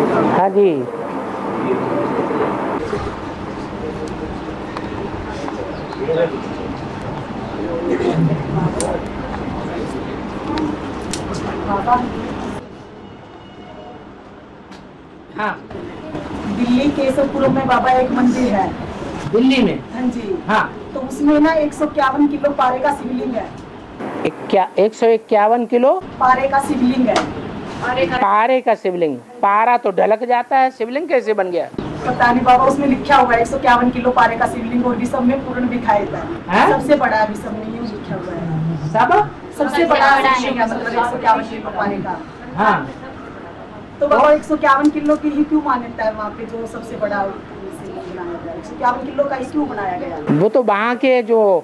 हाँ जी। हाँ, दिल्ली केशवपुर में बाबा एक मंदिर है। दिल्ली में? हाँ जी। हाँ। तो उसमें ना 151 किलो पारे का शिवलिंग है। 151 किलो पारे का शिवलिंग है। पारे का शिवलिंग? पारा तो ढलक जाता है, शिवलिंग कैसे बन गया? पता नहीं बाबा, उसमें लिखा हुआ है 151 किलो पारे का शिवलिंग, और विश्व में पूर्ण दिखाई देता है। सबसे बड़ा विश्व में यूँ लिखा हुआ है। सबसे बड़ा शिवलिंग है, मतलब 151 किलो पारे का। हाँ। तो बाबा 151 किलो की ही क्यों मान्यता है वहाँ पे, जो सबसे बड़ा शिवलिंग बनाया गया? 151 किलो का ही क्यों बनाया गया? वो तो वहाँ के जो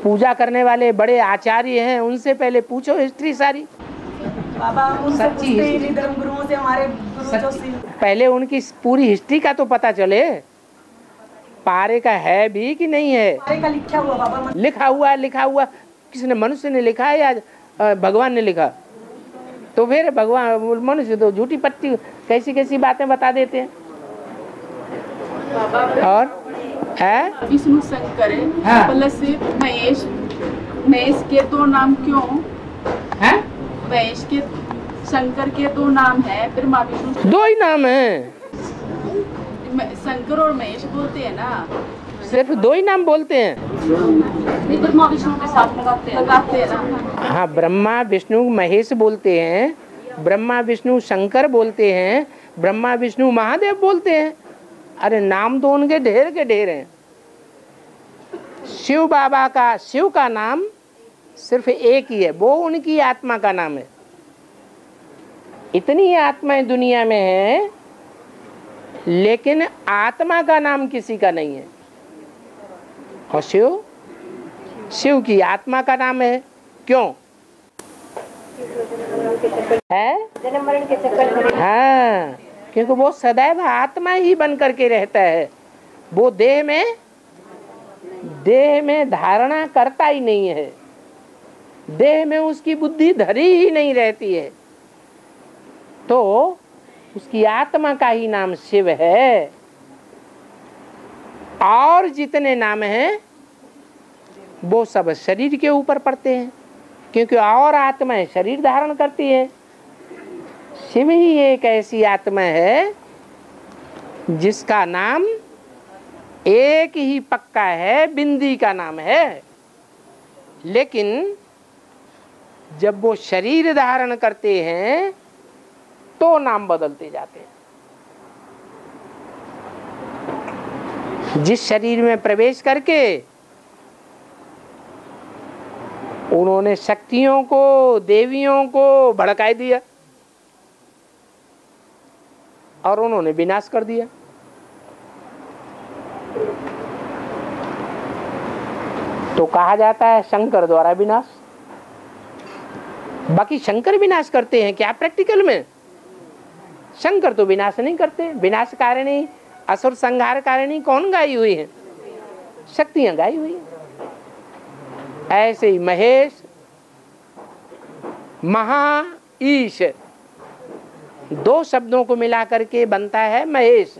पूजा करने वाले बड़े आचार्य हैं, उनसे पहले पूछो हिस्ट्री सारी। बाबा उनसे पूछते ही नहीं, धर्म गुरुओं से, हमारे गुरु जो पहले उनकी पूरी हिस्ट्री का तो पता चले। पारे का है भी कि नहीं है? पारे का लिखा हुआ बाबा। लिखा हुआ किसने? मनुष्य ने लिखा है या भगवान ने लिखा? तो फिर भगवान, मनुष्य तो झूठी पट्टी कैसी कैसी बातें बता देते हैं। और है विष्णु शंकर प्लस महेश। महेश के दो नाम क्यों है? महेश के, शंकर के दो नाम है, ब्रह्मा विष्णु। दो ही नाम है? शंकर और महेश बोलते हैं ना। सिर्फ दो ही नाम बोलते हैं? ब्रह्मा विष्णु के साथ लगाते हैं ना। हाँ, ब्रह्मा विष्णु महेश बोलते हैं, ब्रह्मा विष्णु शंकर बोलते हैं, ब्रह्मा विष्णु महादेव बोलते हैं। अरे नाम तो उनके ढेर के ढेर हैं। शिव बाबा का, शिव का नाम सिर्फ एक ही है, वो उनकी आत्मा का नाम है। इतनी आत्माएं दुनिया में है, लेकिन आत्मा का नाम किसी का नहीं है। और शिव की आत्मा का नाम है। क्यों है? जन्म मरण के चक्कर में। हाँ, क्योंकि वो सदैव आत्मा ही बन करके रहता है। वो देह में धारणा करता ही नहीं है। देह में उसकी बुद्धि धरी ही नहीं रहती है। तो उसकी आत्मा का ही नाम शिव है। और जितने नाम हैं वो सब शरीर के ऊपर पड़ते हैं, क्योंकि और आत्माएं शरीर धारण करती है। शिव ही एक ऐसी आत्मा है जिसका नाम एक ही पक्का है, बिंदी का नाम है। लेकिन जब वो शरीर धारण करते हैं तो नाम बदलते जाते हैं। जिस शरीर में प्रवेश करके उन्होंने शक्तियों को, देवियों को भड़का दिया और उन्होंने विनाश कर दिया। तो कहा जाता है शंकर द्वारा विनाश। बाकी शंकर विनाश करते हैं क्या प्रैक्टिकल में? शंकर तो विनाश नहीं करते। विनाश कारिणी, असुर संहार कारिणी कौन गाई हुई है? शक्तियां गाई हुई है। ऐसे ही महेश, महा, ईश, दो शब्दों को मिला करके बनता है महेश।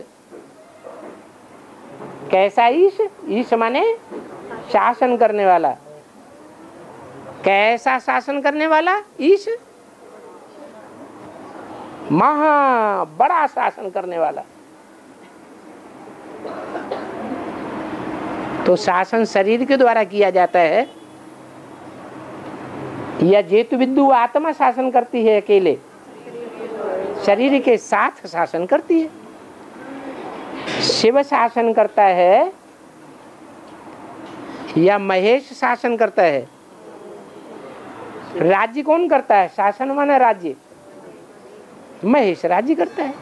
कैसा ईश? ईश माने शासन करने वाला। कैसा शासन करने वाला? ईश महा बड़ा शासन करने वाला। तो शासन शरीर के द्वारा किया जाता है या जेतु विद्यु आत्मा शासन करती है? अकेले शरीर के साथ शासन करती है। शिव शासन करता है या महेश शासन करता है? राज्य कौन करता है? शासन माने राज्य। महेश राज्य करता है।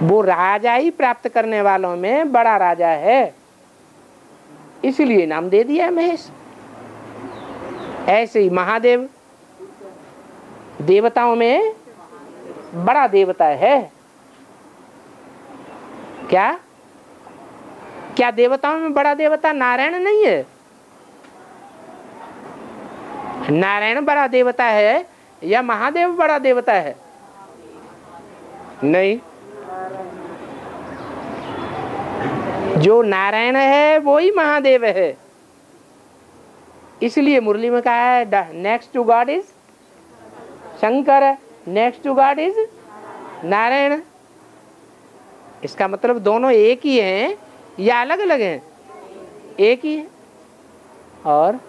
वो राजा ही प्राप्त करने वालों में बड़ा राजा है, इसलिए नाम दे दिया है महेश। ऐसे ही महादेव देवताओं में बड़ा देवता है। क्या क्या देवताओं में बड़ा देवता नारायण नहीं है? नारायण बड़ा देवता है या महादेव बड़ा देवता है? नहीं, जो नारायण है वो ही महादेव है। इसलिए मुरली में कहा है next to God is Shankar, next to God is Narayan. इसका मतलब दोनों एक ही हैं या अलग अलग हैं? एक ही है। और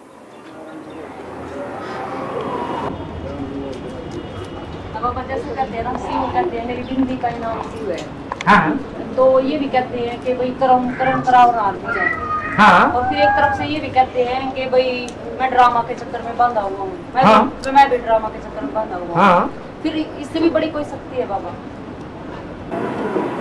अब जैसे कहते हैं ना, शिव कहते हैं मेरी बिंदी का नाम शिव है। हाँ, तो ये भी कहते हैं कि भाई कर्म कराओ आदमी है। हाँ, और फिर एक तरफ से ये भी कहते हैं कि भाई मैं ड्रामा के चक्कर में बांधा हुआ हूँ, हाँ। मैं भी ड्रामा के चक्कर में बांधा हुआ हूँ। हाँ। फिर इससे भी बड़ी कोई शक्ति है बाबा?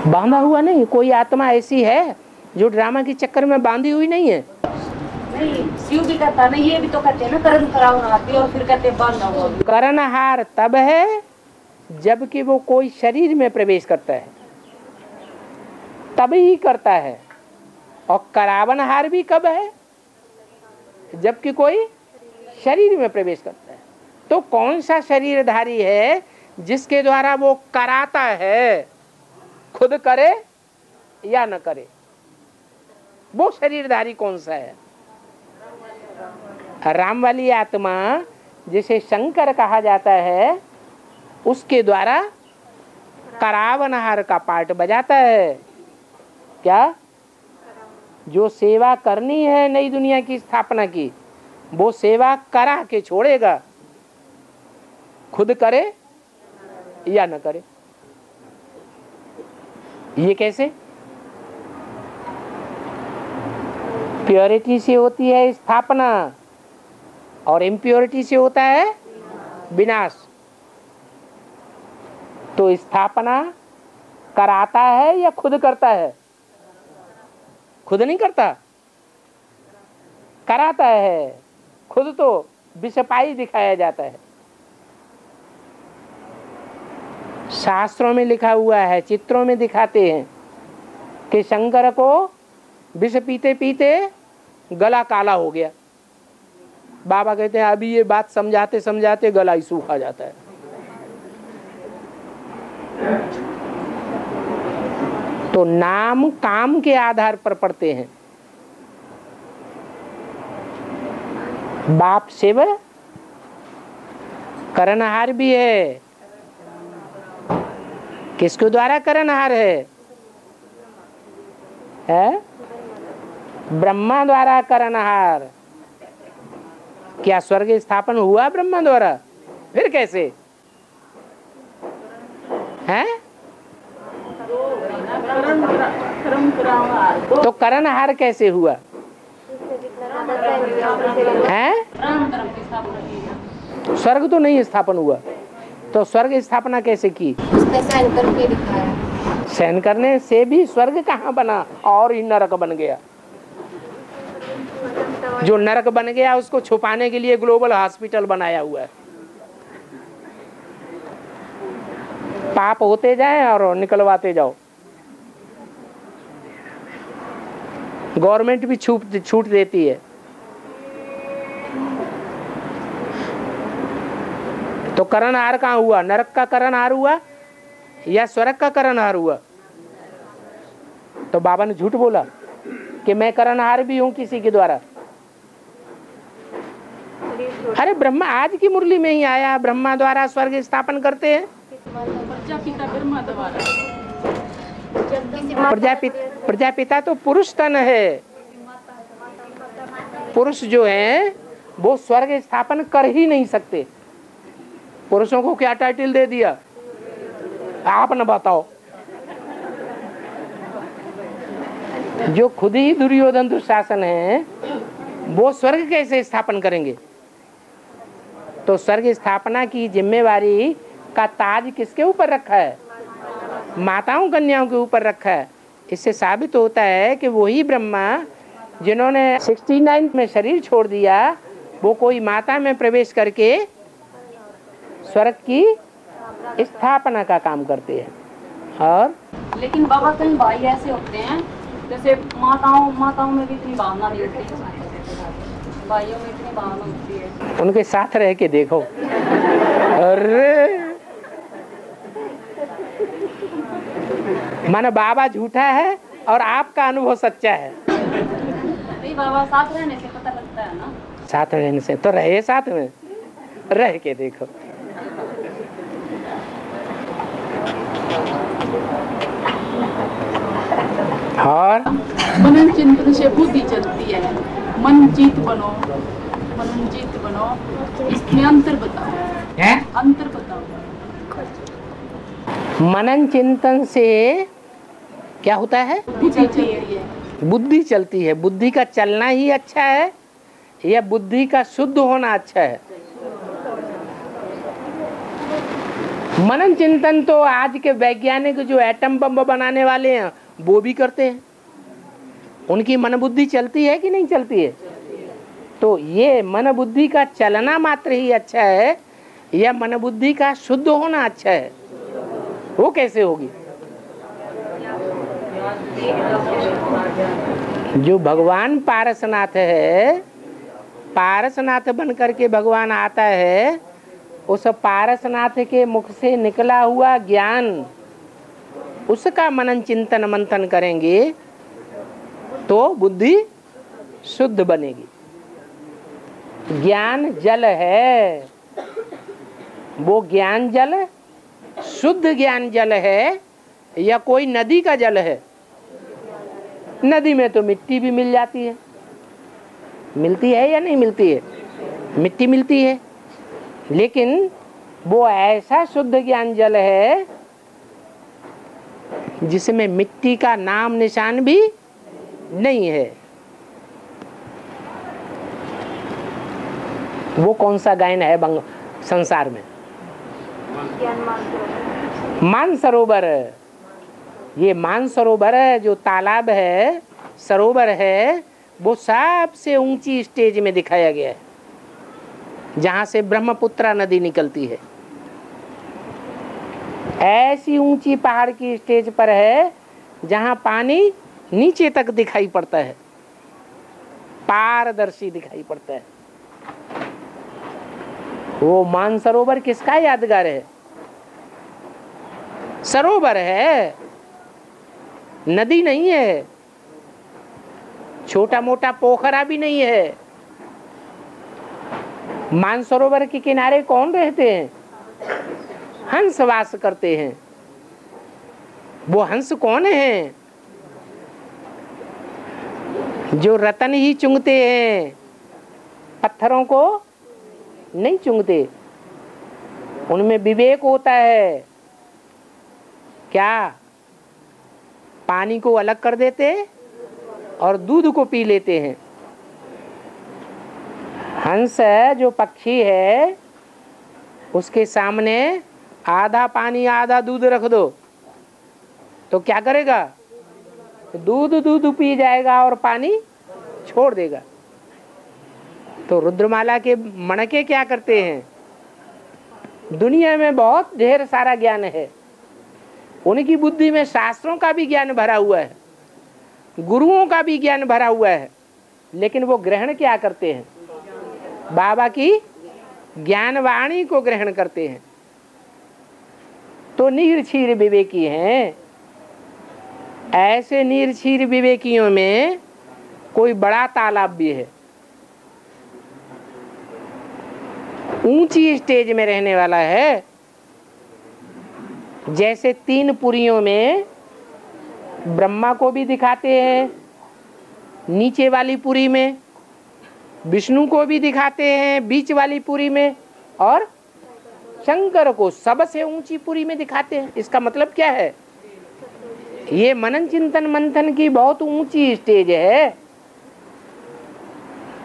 बांधा हुआ नहीं, कोई आत्मा ऐसी है जो ड्रामा के चक्कर में बांधी हुई नहीं है। नहीं, शिव भी कहता है ना, ये भी तो कहते हैं ना कर्म कराओ आदमी, और फिर कहते हैं बांधा हुआ। कर्णहार तब है जबकि वो कोई शरीर में प्रवेश करता है, तब ही करता है। और करावनहार भी कब है? जबकि कोई शरीर में प्रवेश करता है। तो कौन सा शरीरधारी है जिसके द्वारा वो कराता है, खुद करे या न करे? वो शरीरधारी कौन सा है? राम वाली आत्मा जिसे शंकर कहा जाता है, उसके द्वारा करावनहार का पार्ट बजाता है। क्या? जो सेवा करनी है नई दुनिया की स्थापना की, वो सेवा करा के छोड़ेगा, खुद करे या न करे। ये कैसे? प्योरिटी से होती है स्थापना और इम्प्योरिटी से होता है विनाश। तो स्थापना कराता है या खुद करता है? खुद नहीं करता, कराता है। खुद तो विषपाई दिखाया जाता है। शास्त्रों में लिखा हुआ है, चित्रों में दिखाते हैं कि शंकर को विष पीते पीते गला काला हो गया। बाबा कहते हैं अभी ये बात समझाते समझाते गला ही सूखा जाता है। तो नाम काम के आधार पर पढ़ते हैं। बाप शिव करनहार भी है। किसके द्वारा करनहार है? ब्रह्मा द्वारा करनहार। क्या स्वर्ग स्थापन हुआ ब्रह्मा द्वारा? फिर कैसे है? तो करनहार कैसे हुआ है? स्वर्ग तो नहीं स्थापन हुआ, तो स्वर्ग स्थापना कैसे की? उसने सहन करके दिखाया। सहन करने से भी स्वर्ग कहाँ बना? और ही नरक बन गया। जो नरक बन गया उसको छुपाने के लिए ग्लोबल हॉस्पिटल बनाया हुआ है। पाप होते जाए और निकलवाते जाओ। गवर्नमेंट भी छूट देती है। तो करनहार कहाँ हुआ? नरक का करनहार हुआ या स्वर्ग का करनहार हुआ? तो बाबा ने झूठ बोला कि मैं करनहार भी हूं किसी के द्वारा। अरे ब्रह्मा आज की मुरली में ही आया, ब्रह्मा द्वारा स्वर्ग स्थापन करते हैं। प्रजापिता तो पुरुष तन है। पुरुष जो है वो स्वर्ग स्थापन कर ही नहीं सकते। पुरुषों को क्या टाइटल दे दिया? आप न बताओ। जो खुद ही दुर्योधन दुशासन है, वो स्वर्ग कैसे स्थापन करेंगे? तो स्वर्ग स्थापना की जिम्मेवारी का ताज किसके ऊपर रखा है? माताओं कन्याओं के ऊपर रखा है। इससे साबित होता है कि वही ब्रह्मा जिन्होंने 69 में शरीर छोड़ दिया, वो कोई माता में प्रवेश करके स्वर्ग की स्थापना का काम करते हैं। और लेकिन बाबा कई भाई ऐसे होते हैं, जैसे माताओं में भी इतनी भावना नहीं होती, भाइयों में इतनी भावना होती है। उनके साथ रह के देखो। अरे माना बाबा झूठा है और आपका अनुभव सच्चा है। नहीं बाबा, साथ रहने से पता लगता है ना। साथ रहने से तो रहे, साथ में रह के देखो। और मनन चिंतन से बुद्धि चलती है। मन जीत बनो, मनन जीत बनो। इसमें अंतर बताओ। है अंतर बताओ। मनन चिंतन से क्या होता है? बुद्धि चलती है। बुद्धि चलती है। बुद्धि का चलना ही अच्छा है या बुद्धि का शुद्ध होना अच्छा है? मनन चिंतन तो आज के वैज्ञानिक जो एटम बम बनाने वाले हैं वो भी करते हैं। उनकी मन बुद्धि चलती है कि नहीं चलती है? तो ये मन बुद्धि का चलना मात्र ही अच्छा है या मन बुद्धि का शुद्ध होना अच्छा है? वो कैसे होगी? जो भगवान पारसनाथ है, पारसनाथ बन करके भगवान आता है, उस पारसनाथ के मुख से निकला हुआ ज्ञान, उसका मनन चिंतन मंथन करेंगे तो बुद्धि शुद्ध बनेगी। ज्ञान जल है, वो ज्ञान जल शुद्ध ज्ञान जल है या कोई नदी का जल है? नदी में तो मिट्टी भी मिल जाती है, मिलती है या नहीं मिलती है? मिट्टी मिलती है, लेकिन वो ऐसा शुद्ध ज्ञान जल है जिसमें मिट्टी का नाम निशान भी नहीं है। वो कौन सा गायन है संसार में? मानसरोवर। ये मानसरोवर है, जो तालाब है, सरोवर है, वो सबसे ऊंची स्टेज में दिखाया गया है, जहां से ब्रह्मपुत्रा नदी निकलती है। ऐसी ऊंची पहाड़ की स्टेज पर है जहां पानी नीचे तक दिखाई पड़ता है, पारदर्शी दिखाई पड़ता है। वो मानसरोवर किसका यादगार है? सरोवर है, नदी नहीं है, छोटा मोटा पोखरा भी नहीं है। मानसरोवर के किनारे कौन रहते हैं? हंस वास करते हैं। वो हंस कौन है? जो रतन ही चुंगते हैं, पत्थरों को नहीं चुंगते। उनमें विवेक होता है। क्या पानी को अलग कर देते और दूध को पी लेते हैं। हंस है, जो पक्षी है, उसके सामने आधा पानी आधा दूध रख दो तो क्या करेगा? दूध पी जाएगा और पानी छोड़ देगा। तो रुद्रमाला के मणके क्या करते हैं? दुनिया में बहुत ढेर सारा ज्ञान है, उनकी बुद्धि में शास्त्रों का भी ज्ञान भरा हुआ है, गुरुओं का भी ज्ञान भरा हुआ है, लेकिन वो ग्रहण क्या करते हैं? बाबा की ज्ञान वाणी को ग्रहण करते हैं। तो नीरछीर विवेकी हैं। ऐसे नीरछीर विवेकियों में कोई बड़ा तालाब भी है, ऊंची स्टेज में रहने वाला है। जैसे 3 पुरियों में ब्रह्मा को भी दिखाते हैं, नीचे वाली पुरी में विष्णु को भी दिखाते हैं, बीच वाली पुरी में, और शंकर को सबसे ऊंची पुरी में दिखाते हैं। इसका मतलब क्या है? ये मनन चिंतन मंथन की बहुत ऊंची स्टेज है,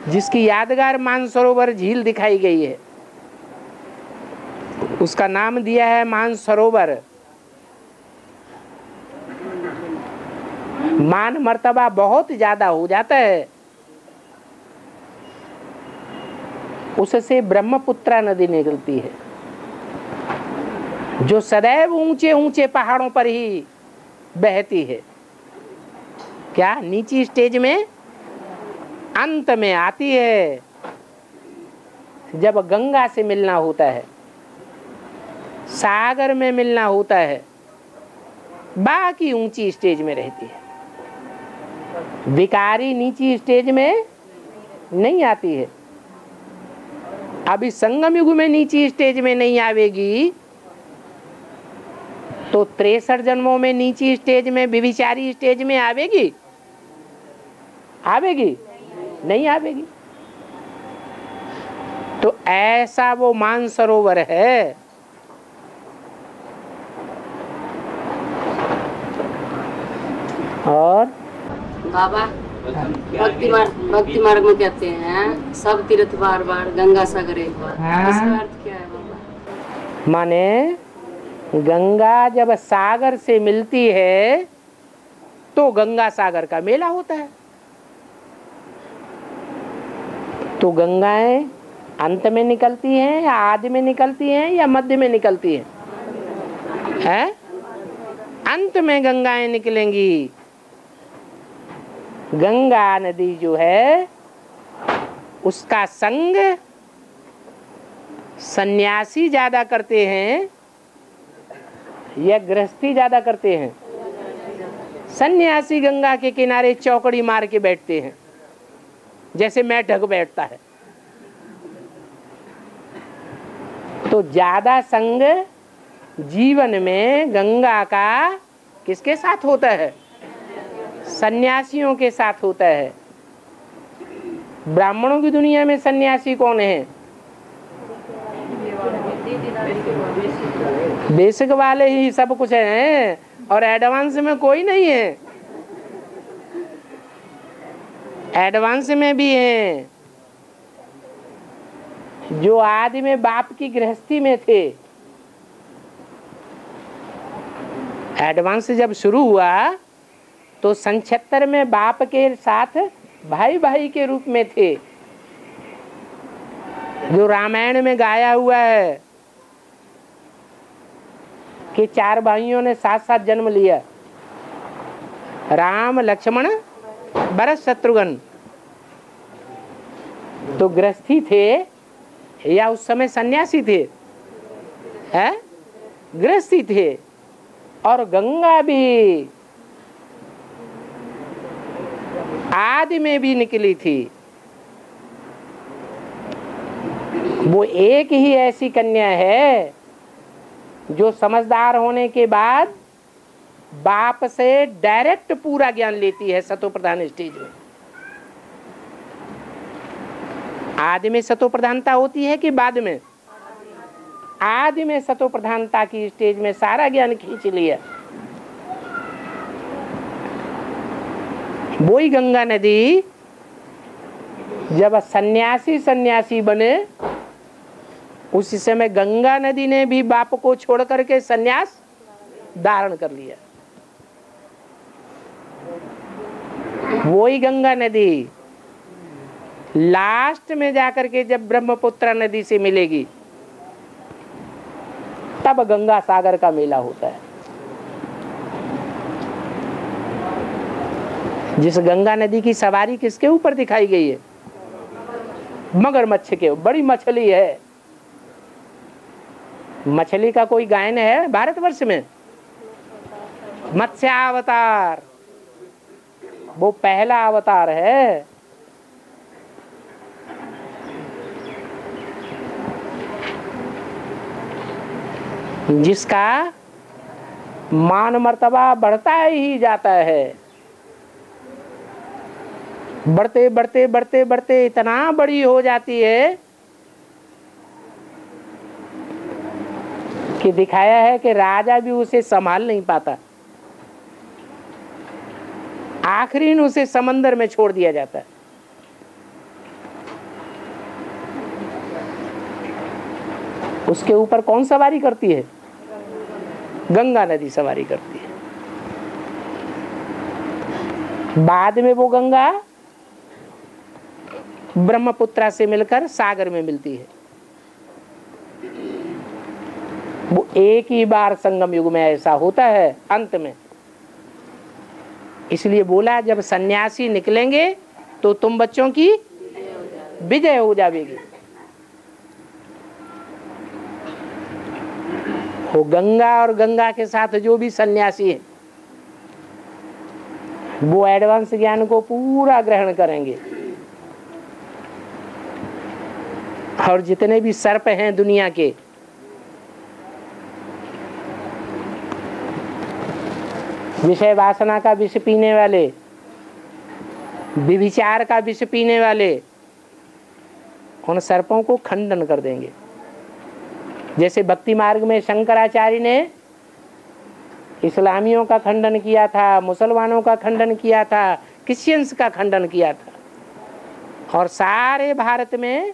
जिसकी यादगार मानसरोवर झील दिखाई गई है। उसका नाम दिया है मानसरोवर। मान मर्तबा बहुत ज्यादा हो जाता है, उससे ब्रह्मपुत्रा नदी निकलती है, जो सदैव ऊंचे ऊंचे पहाड़ों पर ही बहती है। क्या नीची स्टेज में अंत में आती है, जब गंगा से मिलना होता है, सागर में मिलना होता है, बाकी ऊंची स्टेज में रहती है, विकारी नीची स्टेज में नहीं आती है। अभी संगम युग में नीची स्टेज में नहीं आवेगी तो 63 जन्मों में नीची स्टेज में विविचारी स्टेज में आवेगी? आवेगी? नहीं आवेगी। तो ऐसा वो मानसरोवर है। और बाबा भक्ति मार्ग में कहते हैं सब तीर्थ बार बार गंगा सागर एक बार। इसका अर्थ क्या है बाबा? माने गंगा जब सागर से मिलती है तो गंगा सागर का मेला होता है। तो गंगाएं अंत में निकलती हैं या आदि में निकलती हैं या मध्य में निकलती हैं? है? अंत में गंगाएं निकलेंगी। गंगा नदी जो है उसका संग सन्यासी ज्यादा करते हैं या गृहस्थी ज्यादा करते हैं? सन्यासी गंगा के किनारे चौकड़ी मार के बैठते हैं जैसे मेढक बैठता है। तो ज्यादा संग जीवन में गंगा का किसके साथ होता है? सन्यासियों के साथ होता है। ब्राह्मणों की दुनिया में सन्यासी कौन है? बेसिक वाले ही सब कुछ हैं और एडवांस में कोई नहीं है। एडवांस में भी हैं जो आदि में बाप की गृहस्थी में थे। एडवांस जब शुरू हुआ तो 76 में बाप के साथ भाई भाई के रूप में थे, जो रामायण में गाया हुआ है कि 4 भाइयों ने साथ साथ जन्म लिया, राम लक्ष्मण भरत शत्रुघ्न। तो गृहस्थी थे या उस समय सन्यासी थे? है? गृहस्थी थे। और गंगा भी आदि में भी निकली थी। वो एक ही ऐसी कन्या है जो समझदार होने के बाद बाप से डायरेक्ट पूरा ज्ञान लेती है सतो प्रधान स्टेज में। आदि में सतो प्रधानता होती है कि बाद में? आदि में सतो प्रधानता की स्टेज में सारा ज्ञान खींच लिया। वही गंगा नदी जब सन्यासी बने उस समय गंगा नदी ने भी बाप को छोड़ करके सन्यास धारण कर लिया। वही गंगा नदी लास्ट में जाकर के जब ब्रह्मपुत्र नदी से मिलेगी तब गंगा सागर का मेला होता है। जिस गंगा नदी की सवारी किसके ऊपर दिखाई गई है? मगरमच्छ के। बड़ी मछली है। मछली का कोई गायन है भारतवर्ष में? मत्स्यावतार, वो पहला अवतार है। जिसका मान मर्तबा बढ़ता ही जाता है। बढ़ते बढ़ते बढ़ते बढ़ते इतना बड़ी हो जाती है कि दिखाया है कि राजा भी उसे संभाल नहीं पाता। आखिरी में उसे समंदर में छोड़ दिया जाता है। उसके ऊपर कौन सवारी करती है? गंगा नदी सवारी करती है। बाद में वो गंगा ब्रह्मपुत्रा से मिलकर सागर में मिलती है। वो एक ही बार संगम युग में ऐसा होता है अंत में। इसलिए बोला जब सन्यासी निकलेंगे तो तुम बच्चों की विजय हो जाएगी। वो गंगा और गंगा के साथ जो भी सन्यासी है वो एडवांस ज्ञान को पूरा ग्रहण करेंगे। और जितने भी सर्प हैं दुनिया के, विषय वासना का विष पीने वाले, विभिचार का विष पीने वाले, उन सर्पों को खंडन कर देंगे। जैसे भक्ति मार्ग में शंकराचार्य ने इस्लामियों का खंडन किया था, मुसलमानों का खंडन किया था, क्रिश्चियंस का खंडन किया था, और सारे भारत में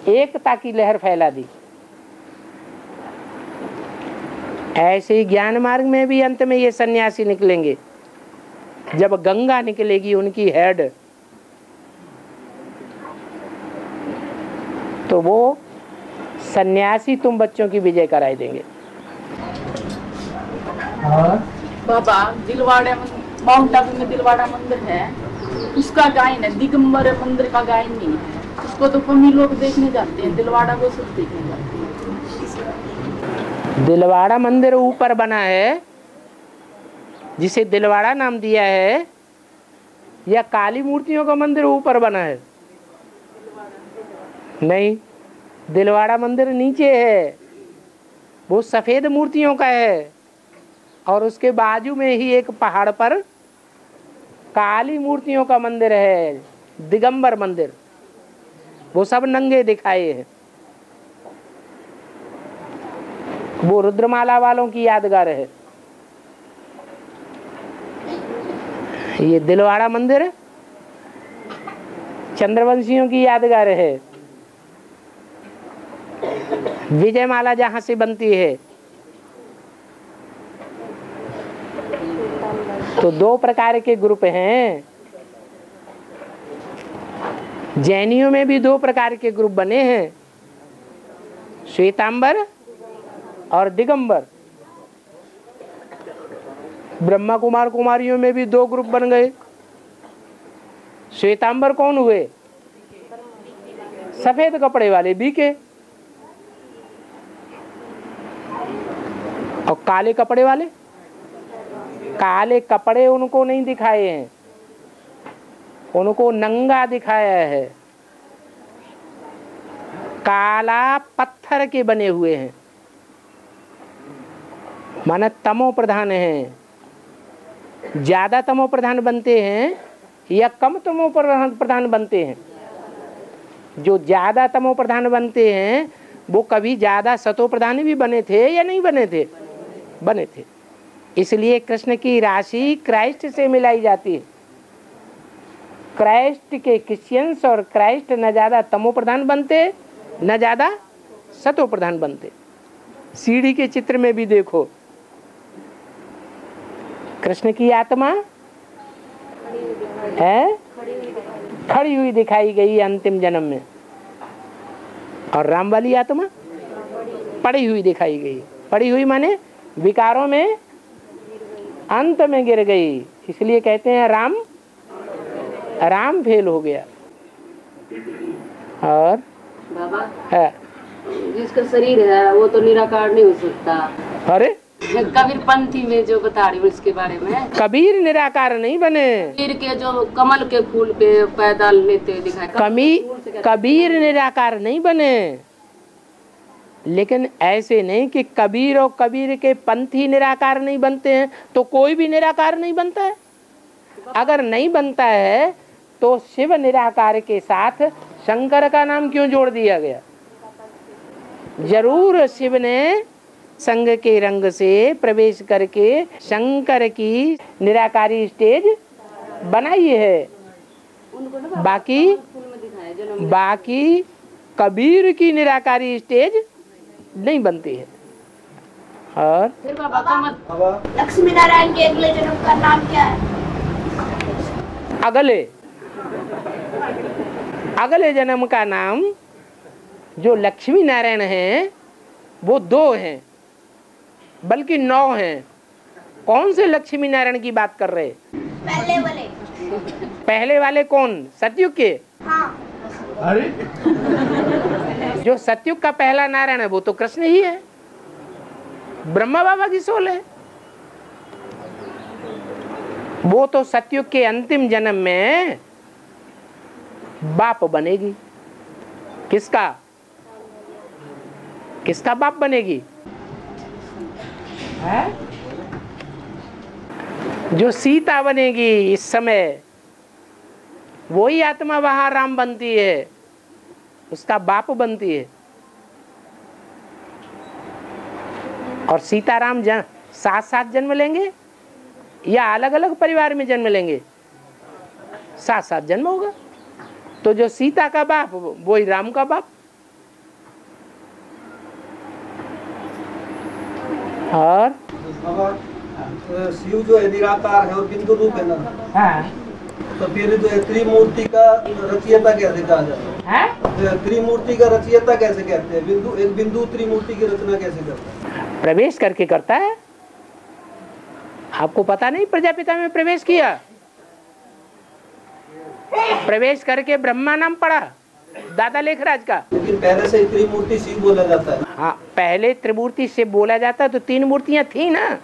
एकता की लहर फैला दी। ऐसे ही ज्ञान मार्ग में भी अंत में ये सन्यासी निकलेंगे। जब गंगा निकलेगी उनकी हेड, तो वो सन्यासी तुम बच्चों की विजय कराई देंगे। बाबा दिलवाड़ा माउंट आबू में दिलवाड़ा मंदिर है, उसका गायन है, दिगंबर मंदिर का गायन नहीं है। उसको तो कमी लोग देखने जाते हैं, दिलवाड़ा को सब देखने जाते हैं। दिलवाड़ा मंदिर ऊपर बना है, जिसे दिलवाड़ा नाम दिया है, या काली मूर्तियों का मंदिर ऊपर बना है? नहीं, दिलवाड़ा मंदिर नीचे है, वो सफेद मूर्तियों का है, और उसके बाजू में ही एक पहाड़ पर काली मूर्तियों का मंदिर है, दिगंबर मंदिर। वो सब नंगे दिखाए हैं। वो रुद्रमाला वालों की यादगार है। ये दिलवाड़ा मंदिर चंद्रवंशियों की यादगार है। विजयमाला जहां से बनती है। तो दो प्रकार के ग्रुप हैं। जैनियों में भी दो प्रकार के ग्रुप बने हैं, श्वेतांबर और दिगंबर। ब्रह्मा कुमार कुमारियों में भी दो ग्रुप बन गए। श्वेतांबर कौन हुए? सफेद कपड़े वाले बीके, और काले कपड़े वाले, काले कपड़े उनको नहीं दिखाए हैं, उनको नंगा दिखाया है। काला पत्थर के बने हुए हैं, माना तमो प्रधान हैं। ज्यादा तमो प्रधान बनते हैं या कम तमो प्रधान बनते हैं? जो ज्यादा तमो प्रधान बनते हैं वो कभी ज्यादा सतो प्रधान भी बने थे या नहीं बने थे? बने थे। इसलिए कृष्ण की राशि क्राइस्ट से मिलाई जाती है। क्राइस्ट के क्रिश्चियंस और क्राइस्ट न ज्यादा तमो प्रधान बनते न ज्यादा सतो प्रधान बनते। सीढ़ी के चित्र में भी देखो, कृष्ण की आत्मा है खड़ी हुई दिखाई गई अंतिम जन्म में, और राम वाली आत्मा पड़ी हुई दिखाई गई। पड़ी हुई माने विकारों में अंत में गिर गई। इसलिए कहते हैं राम राम फेल हो गया। और बाबा है जिसका शरीर है वो तो निराकार नहीं हो सकता। अरे कबीर पंथी में जो बता रही हूँ इसके बारे में, कबीर निराकार नहीं बने। कबीर के जो कमल के फूल पे पैदल लेते दिखाए, कबीर निराकार नहीं बने। लेकिन ऐसे नहीं कि कबीर और कबीर के पंथी निराकार नहीं बनते हैं तो कोई भी निराकार नहीं बनता है। अगर नहीं बनता है तो शिव निराकार के साथ शंकर का नाम क्यों जोड़ दिया गया? जरूर शिव ने संग के रंग से प्रवेश करके शंकर की निराकारी स्टेज बनाई है। बाकी कबीर की निराकारी स्टेज नहीं बनती है। और लक्ष्मी नारायण के अगले जन्म का नाम क्या है? अगले जन्म का नाम जो लक्ष्मी नारायण हैं वो 2 हैं, बल्कि 9 हैं। कौन से लक्ष्मी नारायण की बात कर रहे? पहले वाले कौन? सतयुग के? हाँ। अरे जो सतयुग का पहला नारायण है वो तो कृष्ण ही है, ब्रह्मा बाबा की सोल है। वो तो सतयुग के अंतिम जन्म में बाप बनेगी। किसका किसका बाप बनेगी? है? जो सीता बनेगी इस समय, वही आत्मा वहां राम बनती है, उसका बाप बनती है। और सीताराम साथ साथ जन्म लेंगे या अलग अलग परिवार में जन्म लेंगे? साथ साथ जन्म होगा। तो जो सीता का बाप वही राम का बाप। और शिव जो है निराकार है और बिंदु रूप है ना, हाँ, तो फिर जो है त्रिमूर्ति का रचयिता कैसे कहा जाता है? त्रिमूर्ति का रचयिता कैसे कहते हैं? एक बिंदु त्रिमूर्ति की रचना कैसे करता है? प्रवेश करके करता है। आपको पता नहीं प्रजापिता में प्रवेश किया? प्रवेश करके ब्रह्मा नाम पड़ा दादा लेखराज का। लेकिन पहले से त्रिमूर्ति शिव बोला जाता है। हाँ, पहले त्रिमूर्ति शिव बोला जाता, तो 3 मूर्तियां थी ना।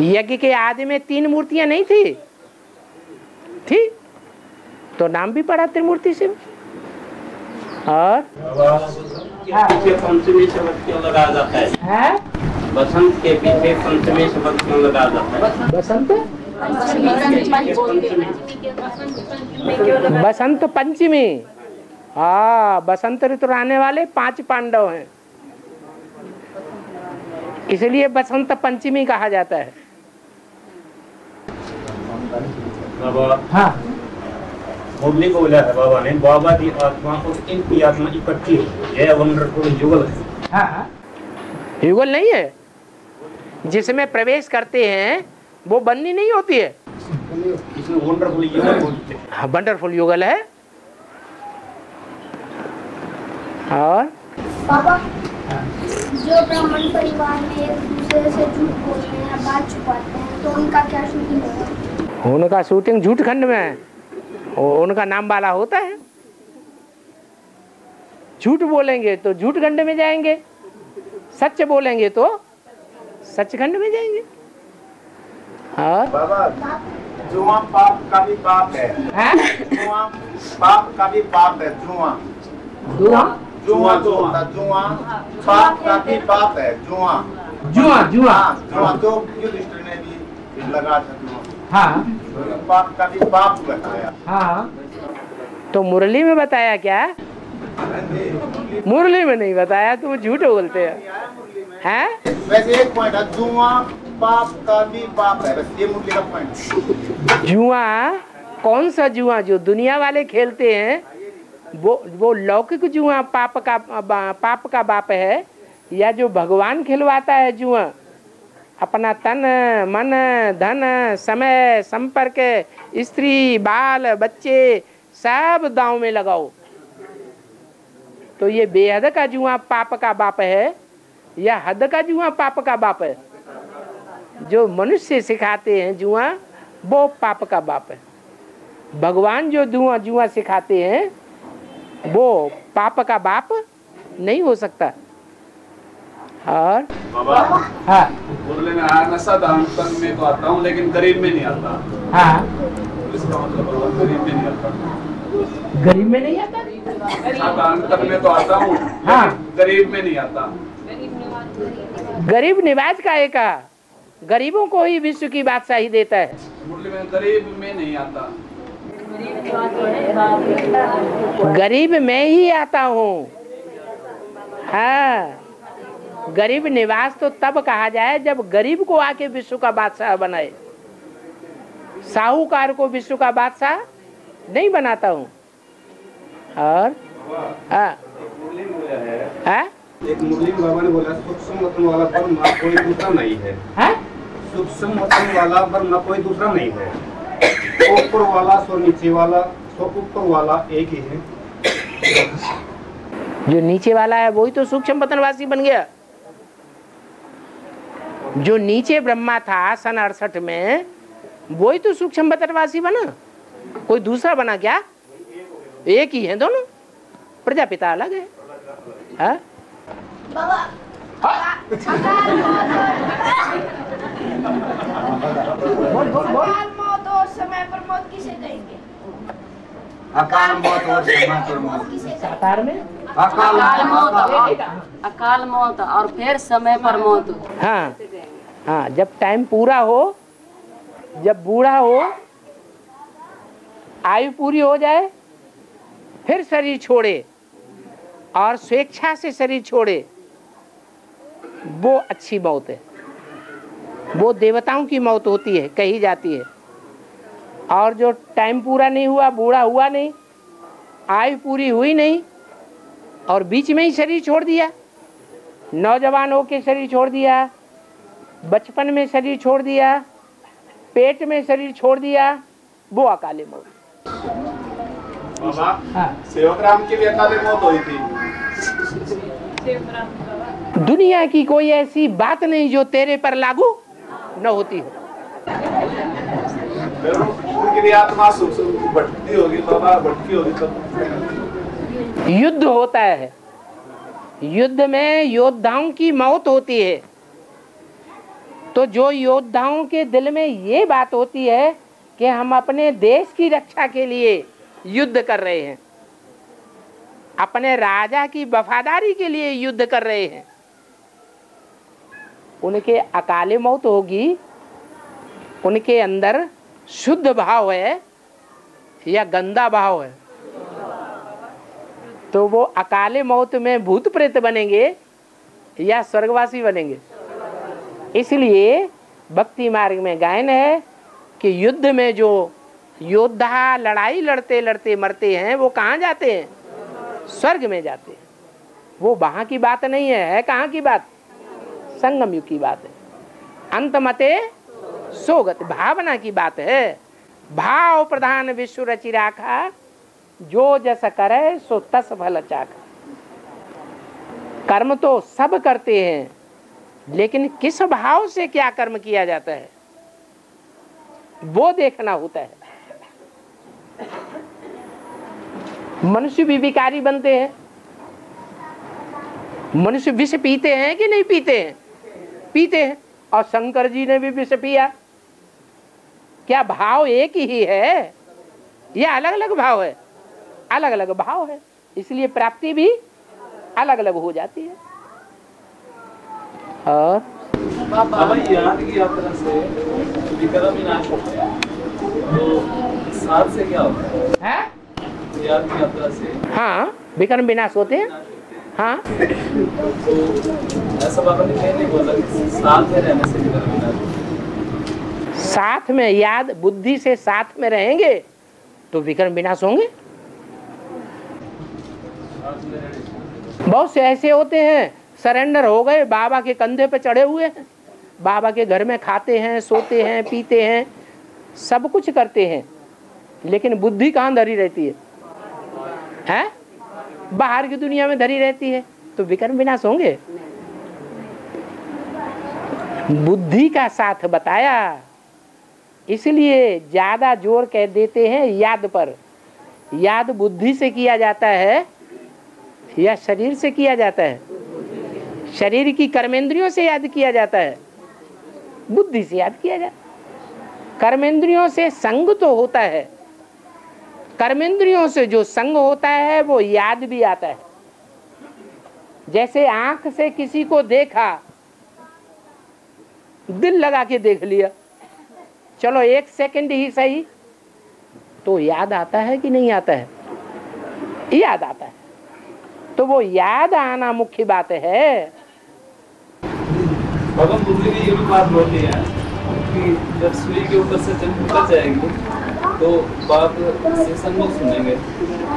यज्ञ के आदि में 3 मूर्तियां नहीं थी? तो नाम भी पड़ा त्रिमूर्ति शिव। और पंचमी शब्द क्यों लगाया जाता है? बसंत के पीछे पंचमी शब्द क्यों लगाया जाता है? बसंत पंचमी। हाँ, बसंत ऋतु आने वाले 5 पांडव हैं, इसलिए बसंत पंचमी कहा जाता है। हाँ, मुरली को बोला है बाबा ने, बाबा की आत्मा और इनकी आत्मा इकट्ठी है, यह वंडरफुल युगल है। हाँ, युगल नहीं है। जिसमें प्रवेश करते हैं वो बंदी नहीं होती है, इसमें वंडरफुल युगल बोलते हैं। हाँ, वंडरफुल युगल है। और पापा, जो ब्राह्मण परिवार में एक दूसरे से झूठ बोलते हैं या बात छुपाते हैं, तो उनका क्या शूटिंग होगा? उनका शूटिंग झूठ खंड में है, उनका नाम वाला होता है। झूठ बोलेंगे तो झूठ खंड में जाएंगे, सच बोलेंगे तो सच खंड में जाएंगे। और बाबा, जुआ पाप का भी पाप है। जुआ पाप का भी पाप है। जुआ जुआ जुआ जुआ पाप का भी पाप है। जुआ जुआ जुआ जुआ तो युधिष्ठिर ने भी लगा था जुआ। हाँ, पाप का भी पाप बताया। हाँ, तो मुरली में बताया क्या? मुरली में नहीं बताया, तुम झूठ बोलते हैं। वैसे एक पॉइंट है, जुआ पाप का भी पाप है, बस ये मुरली का पॉइंट। जुआ कौन सा जुआ? जो दुनिया वाले खेलते हैं वो लौकिक जुआ पाप का बाप है, या जो भगवान खिलवाता है जुआ? अपना तन मन धन समय संपर्क स्त्री बाल बच्चे सब दांव में लगाओ, तो ये बेहद का जुआ पाप का बाप है या हद का जुआ पाप का बाप है? जो मनुष्य सिखाते हैं जुआ वो पाप का बाप है। भगवान जो जुआ सिखाते हैं वो पाप का बाप नहीं हो सकता। और बाबा, हाँ, मुरली में आया नशा दान तन में तो आता हूँ, लेकिन गरीब में नहीं आता। हाँ, इसका मतलब गरीब में नहीं आता। गरीब में नहीं आता? नशा दान तन में तो आता हूँ, हाँ, गरीब में नहीं आता। गरीब निवाज का एक गरीबों को ही विश्व की बादशाही देता है। मुरली में गरीब में नहीं आता। गरीब में ही आता हूँ। हाँ, गरीब निवास तो तब कहा जाए जब गरीब को आके विश्व का बादशाह बनाए। साहूकार को विश्व का बादशाह नहीं बनाता हूँ। और एक मुरली में बाबा ने बोला, सूक्ष्म वतन वाला पर ना कोई दूसरा नहीं है। सूक्ष्म वतन वाला पर ना कोई दूसरा नहीं है। ऊपर वाला सो नीचे वाला सो ऊपर वाला एक ही है। जो नीचे वाला है वही तो सूक्ष्म वतनवासी बन गया। जो नीचे ब्रह्मा था सन 68 में, वही तो सूक्ष्म वतनवासी बना, कोई दूसरा बना क्या? एक ही है दोनों, प्रजापिता अलग है। हाँ? बाबा, अकाल मौत और समय पर मौत किसे कहेंगे? अकाल मौत और समय पर मौत किसे कहेंगे? साकार में अकाल मौत और फिर समय पर मौत। हाँ हाँ, जब टाइम पूरा हो, जब बूढ़ा हो, आयु पूरी हो जाए, फिर शरीर छोड़े और स्वेच्छा से शरीर छोड़े, वो अच्छी मौत है। वो देवताओं की मौत होती है, कही जाती है। और जो टाइम पूरा नहीं हुआ, बूढ़ा हुआ नहीं, आयु पूरी हुई नहीं और बीच में ही शरीर छोड़ दिया, नौजवान होके शरीर छोड़ दिया, बचपन में शरीर छोड़ दिया, पेट में शरीर छोड़ दिया, वो अकाले मौत। बाबा, सेवक राम की भी अकाले मौत हुई थी। दुनिया की कोई ऐसी बात नहीं जो तेरे पर लागू न होती हो। उनकी भी आत्मा भटकती होगी बाबा, भटकी होगी तब। युद्ध होता है, युद्ध में योद्धाओं की मौत होती है। तो जो योद्धाओं के दिल में ये बात होती है कि हम अपने देश की रक्षा के लिए युद्ध कर रहे हैं, अपने राजा की वफादारी के लिए युद्ध कर रहे हैं, उनके अकाले मौत होगी। उनके अंदर शुद्ध भाव है या गंदा भाव है, तो वो अकाले मौत में भूत प्रेत बनेंगे या स्वर्गवासी बनेंगे। इसलिए भक्ति मार्ग में गायन है कि युद्ध में जो योद्धा लड़ाई लड़ते लड़ते मरते हैं, वो कहाँ जाते हैं? स्वर्ग में जाते हैं। वो वहाँ की बात नहीं है कहाँ की बात? संगम युग की बात है। अंतमते सोगत, भावना की बात है। भाव प्रधान विश्व रचि राखा, जो जस करे सो तस फल चाखा। कर्म तो सब करते हैं, लेकिन किस भाव से क्या कर्म किया जाता है वो देखना होता है। मनुष्य भी विकारी बनते हैं। मनुष्य विष पीते हैं कि नहीं पीते हैं? पीते हैं। और शंकर जी ने भी विष पिया। क्या भाव एक ही है या अलग अलग भाव है? अलग अलग भाव है, इसलिए प्राप्ति भी अलग अलग हो जाती है। और बाबा यहाँ की यात्रा से विक्रम विनाश होते हैं, तो साथ से क्या होता है? यहाँ की यात्रा से हाँ, विक्रम विनाश होते हैं। हाँ, तो ऐसा बाबा ने पहले बोला कि साथ में रहने से विक्रम विनाश। साथ में याद बुद्धि से साथ में रहेंगे तो विक्रम विनाश होंगे। बहुत से ऐसे होते हैं सरेंडर हो गए, बाबा के कंधे पे चढ़े हुए हैं, बाबा के घर में खाते हैं, सोते हैं, पीते हैं, सब कुछ करते हैं, लेकिन बुद्धि कहाँ धरी रहती है? हैं? बाहर की दुनिया में धरी रहती है, तो विक्रम विनाश होंगे। बुद्धि का साथ बताया, इसलिए ज्यादा जोर कह देते हैं याद पर। याद बुद्धि से किया जाता है या शरीर से किया जाता है? शरीर की कर्मेंद्रियों से याद किया जाता है, बुद्धि से याद किया जाता है। कर्मेंद्रियों से संग तो होता है, कर्मेंद्रियों से जो संग होता है वो याद भी आता है। जैसे आंख से किसी को देखा, दिल लगा के देख लिया, चलो 1 सेकंड ही सही, तो याद आता है कि नहीं आता है? याद आता है। तो वो याद आना मुख्य बात है। बाबा मुझे भी ये भी बात होती है कि जब सूर्य के ऊपर से जब उतर जाएंगे तो बाप से सन्मुख सुनेंगे।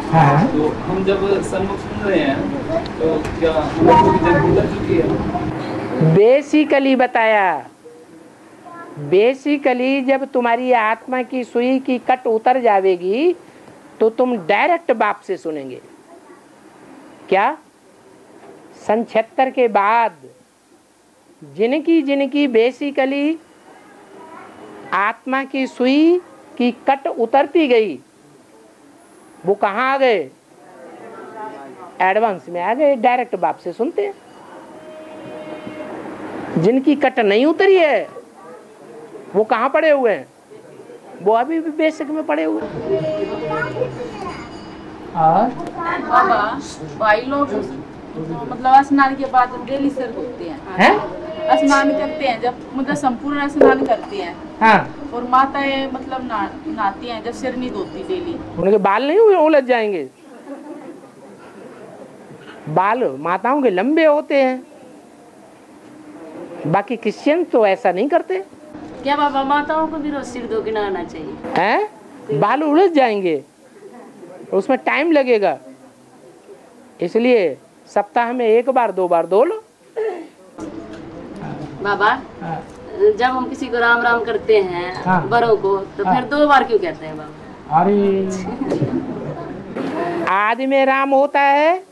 हाँ। तो हम जब सन्मुख सुन रहे हैं तो क्या हम लोगों की जब उतर चुकी है? बेसिकली बताया, बेसिकली जब तुम्हारी आत्मा की सुई की कट उतर जाएगी तो तुम डायरेक्ट बाप से सुनेंगे। क्या? सन 76 के बाद जिनकी बेसिकली आत्मा की सुई की कट उतरती गई, वो कहाँ आ गए? एडवांस में आ गए, डायरेक्ट बाप से सुनते हैं। जिनकी कट नहीं उतरी है वो कहाँ पड़े हुए हैं? वो अभी भी बेसिक में पड़े हुए हैं। और बाबा भाई लोग मतलब स्नान के बाद डेली सिर धोते हैं, स्नान करते हैं, जब मतलब संपूर्ण स्नान करते हैं। हाँ। और माताएं मतलब नहाती हैं जब सिर नहीं धोती डेली। उनके बाल नहीं उलझ जाएंगे? बाल माताओं के लंबे होते हैं, बाकी क्रिश्चियन तो ऐसा नहीं करते। क्या बाबा माताओं को भी रोज सिर धो के नहाना चाहिए? हैं? बाल उलझ जाएंगे, उसमें टाइम लगेगा, इसलिए सप्ताह में 1 बार 2 बार धो लो। बाबा जब हम किसी को राम राम करते हैं बड़ों को, तो फिर 2 बार क्यों कहते हैं बाबा? अरे आदि में राम होता है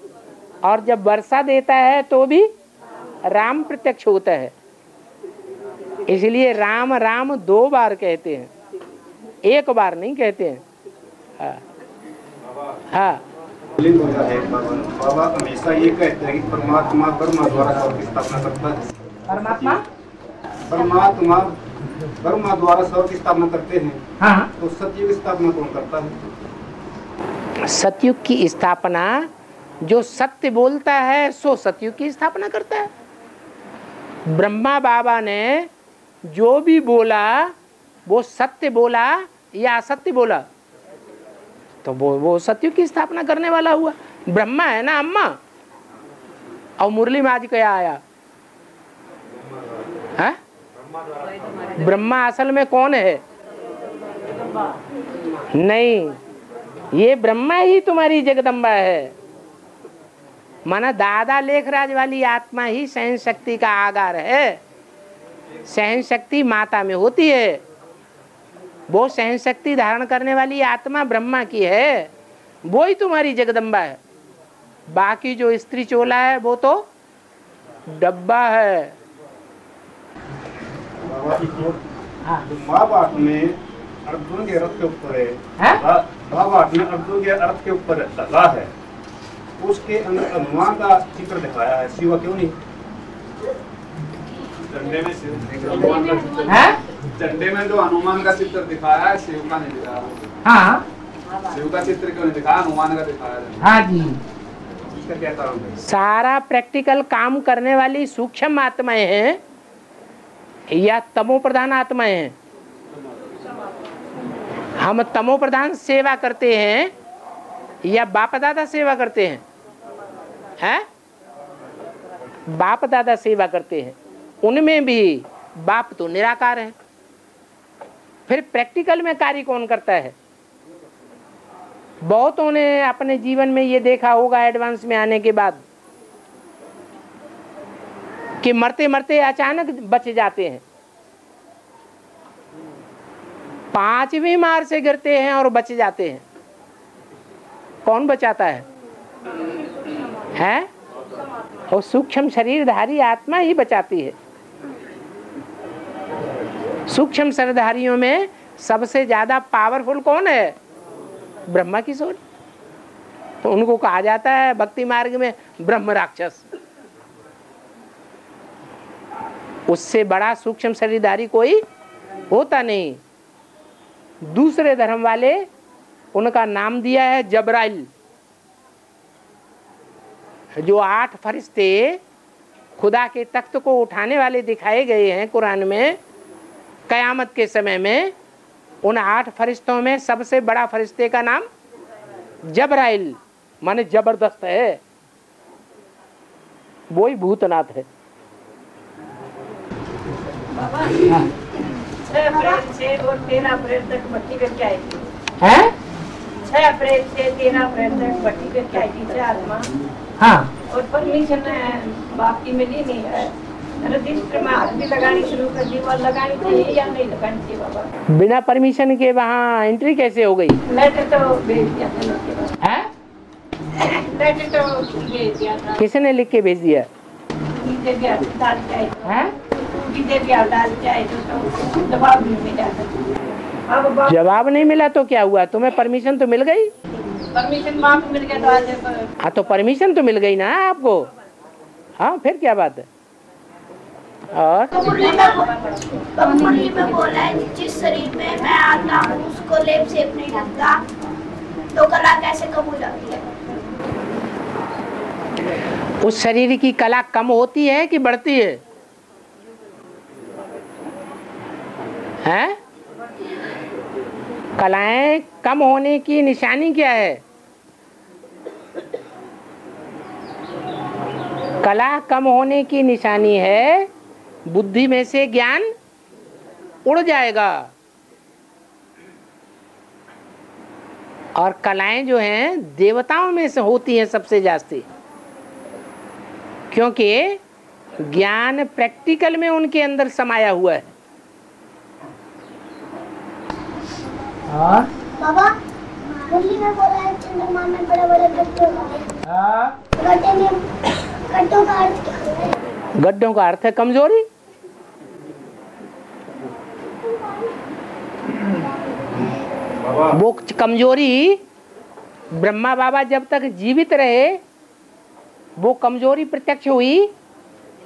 और जब वर्षा देता है तो भी राम प्रत्यक्ष होता है, इसलिए राम राम 2 बार कहते हैं, 1 बार नहीं कहते हैं। हाँ। बाबा हमेशा ये कहते हैं कि परमात्मा ब्रह्मा द्वारा स्वर्ग की स्थापना करता है। परमात्मा ब्रह्मा द्वारा स्वर्ग की स्थापना करते हैं। हाँ। तो सतयुग की स्थापना कौन करता है? सतयुग की स्थापना जो सत्य बोलता है सो सतयुग की स्थापना करता है। ब्रह्मा बाबा ने जो भी बोला वो सत्य बोला या असत्य बोला, तो वो सतयुग की स्थापना करने वाला हुआ। ब्रह्मा है ना अम्मा। और मुरली में आज क्या आया है? ब्रह्मा असल में कौन है? नहीं, ये ब्रह्मा ही तुम्हारी जगदम्बा है। माना दादा लेखराज वाली आत्मा ही सहन शक्ति का आगार है। सहन शक्ति माता में होती है, वो सहन शक्ति धारण करने वाली आत्मा ब्रह्मा की है, वो ही तुम्हारी जगदम्बा है। बाकी जो स्त्री चोला है वो तो डब्बा है। महाभारत में अर्जुन के रथ के ऊपर है, महाभारत में अर्जुन के रथ के ऊपर लगा है, उसके अंदर हनुमान का चित्र दिखाया है, शिवा क्यों नहीं? झंडे में हनुमान का चित्र, झंडे में जो हनुमान का चित्र दिखाया है, शिव का नहीं दिखाया। हाँ, शिव का चित्र क्यों नहीं दिखाया, हनुमान का दिखाया है? हाँ जी। इसका क्या कारण है? सारा प्रैक्टिकल काम करने वाली सूक्ष्म आत्माएं हैं या तमो प्रधान आत्माएं हैं? हम तमो प्रधान सेवा करते हैं या बाप दादा सेवा करते हैं? हैं? बाप दादा सेवा करते हैं, उनमें भी बाप तो निराकार है। फिर प्रैक्टिकल में कार्य कौन करता है? बहुतों ने अपने जीवन में ये देखा होगा एडवांस में आने के बाद कि मरते मरते अचानक बच जाते हैं। 5वीं मार से गिरते हैं और बच जाते हैं। कौन बचाता है? हैं? और सूक्ष्म शरीरधारी आत्मा ही बचाती है। सूक्ष्म शरीरधारियों में सबसे ज्यादा पावरफुल कौन है? ब्रह्मा की सोल। तो उनको कहा जाता है भक्ति मार्ग में ब्रह्म राक्षस। उससे बड़ा सूक्ष्म शरीरधारी कोई होता नहीं। दूसरे धर्म वाले उनका नाम दिया है जबराइल। जो 8 फरिश्ते खुदा के तख्त को उठाने वाले दिखाए गए हैं कुरान में, कयामत के समय में उन 8 फरिश्तों में सबसे बड़ा फरिश्ते का नाम जबराइल, माने जबरदस्त है, वो ही भूतनाथ है। 6 अप्रैल से और 13 अप्रैल तक भट्टी करके आई थी। 6 अप्रैल से 13 अप्रैल तक भट्टी करके आई थी आत्मा। हाँ। और परमिशन बाप की मिली नहीं है। रजिस्टर में हाथ भी लगानी शुरू कर दी, और लगानी चाहिए या नहीं लगानी चाहिए बाबा? बिना परमिशन के वहाँ एंट्री कैसे हो गई? लेटर तो भेज दिया था। लेटर तो भेज दिया था। किसने लिख के भेज दिया? जवाब नहीं मिला। जवाब नहीं मिला तो क्या हुआ? तुम्हें परमिशन तो मिल गई? परमिशन वहाँ पे मिल गया तो आज। हाँ, तो परमिशन तो मिल गई ना आपको। हाँ, फिर क्या बात है? और मुरली में बोला है जिस शरीर में मैं आता हूँ उसको लेप सेप नहीं लगता, तो कला कैसे कम हो जाती है? उस शरीर की कला कम होती है कि बढ़ती है? हैं? कलाएं कम होने की निशानी क्या है? कला कम होने की निशानी है बुद्धि में से ज्ञान उड़ जाएगा। और कलाएं जो हैं देवताओं में से होती हैं सबसे जास्ती, क्योंकि ज्ञान प्रैक्टिकल में उनके अंदर समाया हुआ है। और बाबा मुरली में बोला है चंद्रमा में बड़े बड़े गड्ढे होते हैं, गड्ढों का अर्थ क्या है? गड्ढों का अर्थ है कमजोरी। वो कमजोरी ब्रह्मा बाबा जब तक जीवित रहे वो कमजोरी प्रत्यक्ष हुई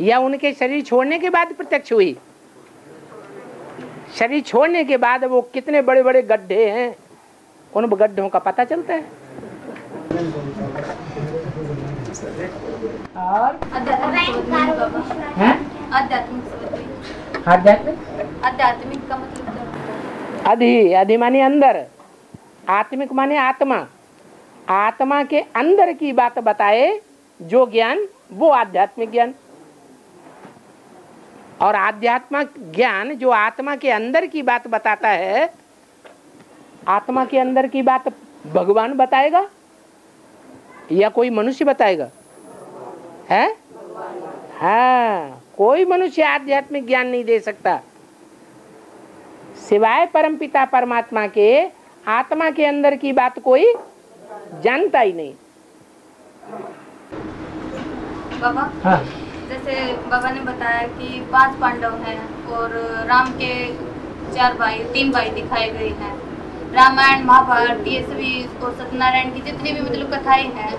या उनके शरीर छोड़ने के बाद प्रत्यक्ष हुई? शरीर छोड़ने के बाद वो कितने बड़े बड़े गड्ढे हैं उन गड्ढों का पता चलता है। और आध्यात्मिक का मतलब अधि माने अंदर, आत्मिक माने आत्मा। आत्मा के अंदर की बात बताए जो ज्ञान वो आध्यात्मिक ज्ञान। और आध्यात्मिक ज्ञान जो आत्मा के अंदर की बात बताता है, आत्मा के अंदर की बात भगवान बताएगा या कोई मनुष्य बताएगा? है? हाँ, कोई मनुष्य आध्यात्मिक ज्ञान नहीं दे सकता सिवाय परमपिता परमात्मा के। आत्मा के अंदर की बात कोई जानता ही नहीं। बाबा हाँ। जैसे बाबा ने बताया कि 5 पांडव हैं और राम के 3 भाई दिखाए गए हैं। रामायण महाभारत ये सभी और सत्यनारायण की जितनी भी मतलब कथाएं हैं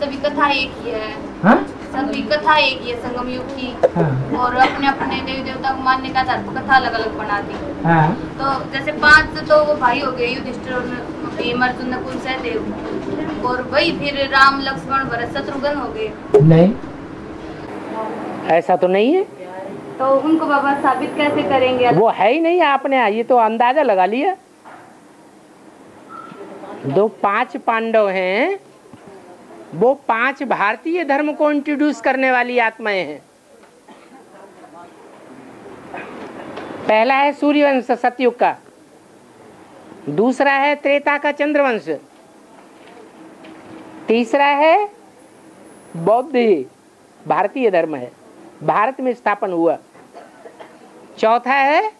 सभी कथा एक ही है। हाँ? सभी कथा एक ही है संगम युग की। हाँ। और अपने अपने देवी देवता को मानने का आधार पर कथा अलग अलग बना दी। हाँ। तो जैसे 5 तो वो भाई हो गए युधिष्ठिर और भीम अर्जुन नकुल सहदेव, और वही फिर राम लक्ष्मण भरत शत्रुघ्न हो गए। नहीं, ऐसा तो नहीं है। तो उनको बाबा साबित कैसे करेंगे? वो है ही नहीं। आपने ये तो अंदाजा लगा लिया। 5 पांडव हैं, वो 5 भारतीय धर्म को इंट्रोड्यूस करने वाली आत्माएं हैं। पहला है सूर्यवंश सतयुग का, दूसरा है त्रेता का चंद्रवंश, तीसरा है बौद्ध भारतीय धर्म है, भारत में स्थापन हुआ, चौथा है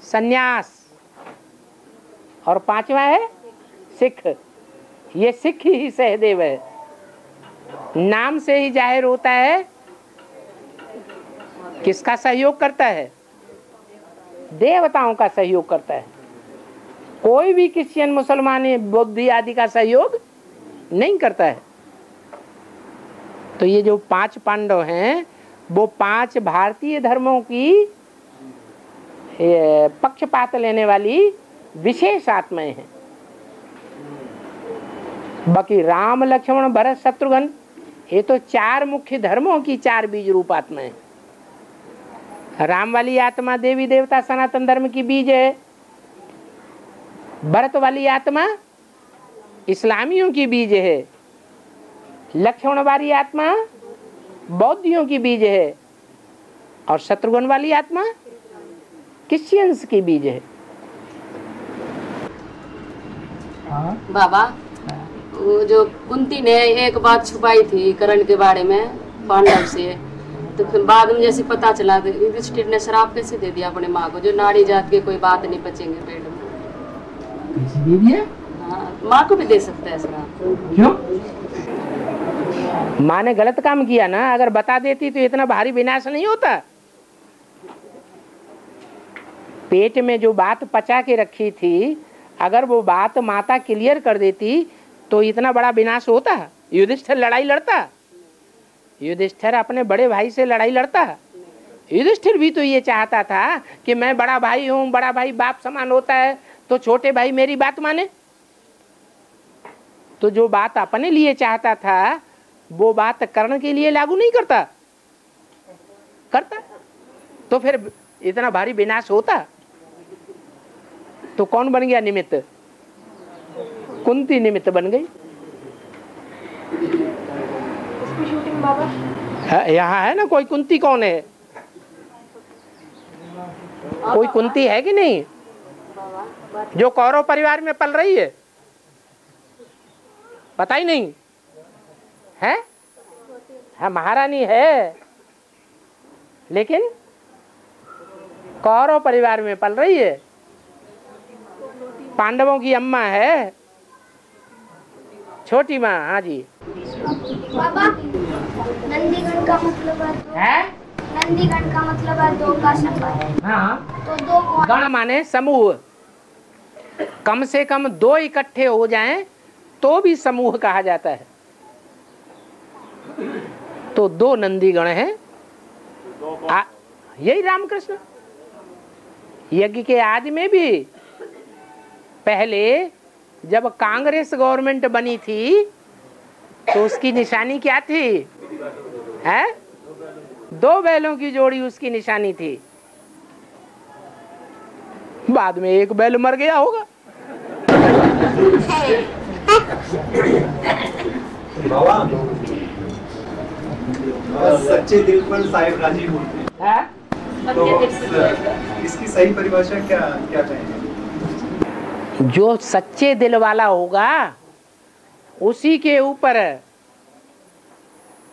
सन्यास और 5वां है सिख। ये सिख ही सहदेव है। नाम से ही जाहिर होता है किसका सहयोग करता है? देवताओं का सहयोग करता है। कोई भी क्रिश्चियन मुसलमान बौद्ध आदि का सहयोग नहीं करता है। तो ये जो 5 पांडव हैं वो 5 भारतीय धर्मों की पक्षपात लेने वाली विशेष आत्माएं हैं। बाकी राम लक्ष्मण भरत शत्रुघ्न ये तो 4 मुख्य धर्मों की 4 बीज रूप आत्माएं। राम वाली आत्मा देवी देवता सनातन धर्म की बीज है। भरत वाली आत्मा इस्लामियों की बीज है। लक्ष्मण वाली आत्मा बौद्धियों की बीज है। और शत्रुघ्न वाली आत्मा क्रिश्चियंस की बीज है। बाबा वो जो कुंती ने एक बात छुपाई थी करण के बारे में पांडव से, तो फिर बाद में जैसे पता चला तो युधिष्ठिर ने श्राप कैसे दे दिया अपने माँ को, जो नाड़ी जात के कोई बात नहीं बचेंगे पेट में। कैसे दे दिया? हाँ, माँ को भी दे सकता है श्राप। क्यों? माँ ने गलत काम किया ना। अगर बता देती तो इतना भारी विनाश नहीं होता। पेट में जो बात पचा के रखी थी, अगर वो बात माता क्लियर कर देती तो इतना बड़ा विनाश होता? युधिष्ठिर लड़ाई लड़ता? युधिष्ठिर अपने बड़े भाई से लड़ाई लड़ता? युधिष्ठिर भी तो ये चाहता था कि मैं बड़ा भाई हूं, बड़ा भाई बाप समान होता है, तो छोटे भाई मेरी बात माने। तो जो बात अपने लिए चाहता था वो बात कर्ण के लिए लागू नहीं करता, तो फिर इतना भारी विनाश होता। तो कौन बन गया निमित्त? कुंती निमित्त बन गई। शूटिंग बाबा यहाँ है ना कोई कुंती? कौन है? कोई कुंती है कि नहीं जो कौरव परिवार में पल रही है? पता ही नहीं है? हाँ, महारानी है, लेकिन कौरव परिवार में पल रही है। पांडवों की अम्मा है, छोटी माँ। हाँ जी बाबा, नंदीगण का मतलब है? नंदीगण का मतलब है दो का संबंध। हाँ, तो दो कौन? गण माने समूह, कम से कम दो इकट्ठे हो जाएं तो भी समूह कहा जाता है। तो दो नंदीगण हैं, यही रामकृष्ण। यज्ञ के आदि में भी पहले जब कांग्रेस गवर्नमेंट बनी थी तो उसकी निशानी क्या थी? है? दो बैलों की जोड़ी उसकी निशानी थी। बाद में एक बैल मर गया होगा। बाबा, सच्चे दिल पर साहिब राजी होते हैं, तो इसकी सही परिभाषा क्या क्या कहेंगे? जो सच्चे दिल वाला होगा उसी के ऊपर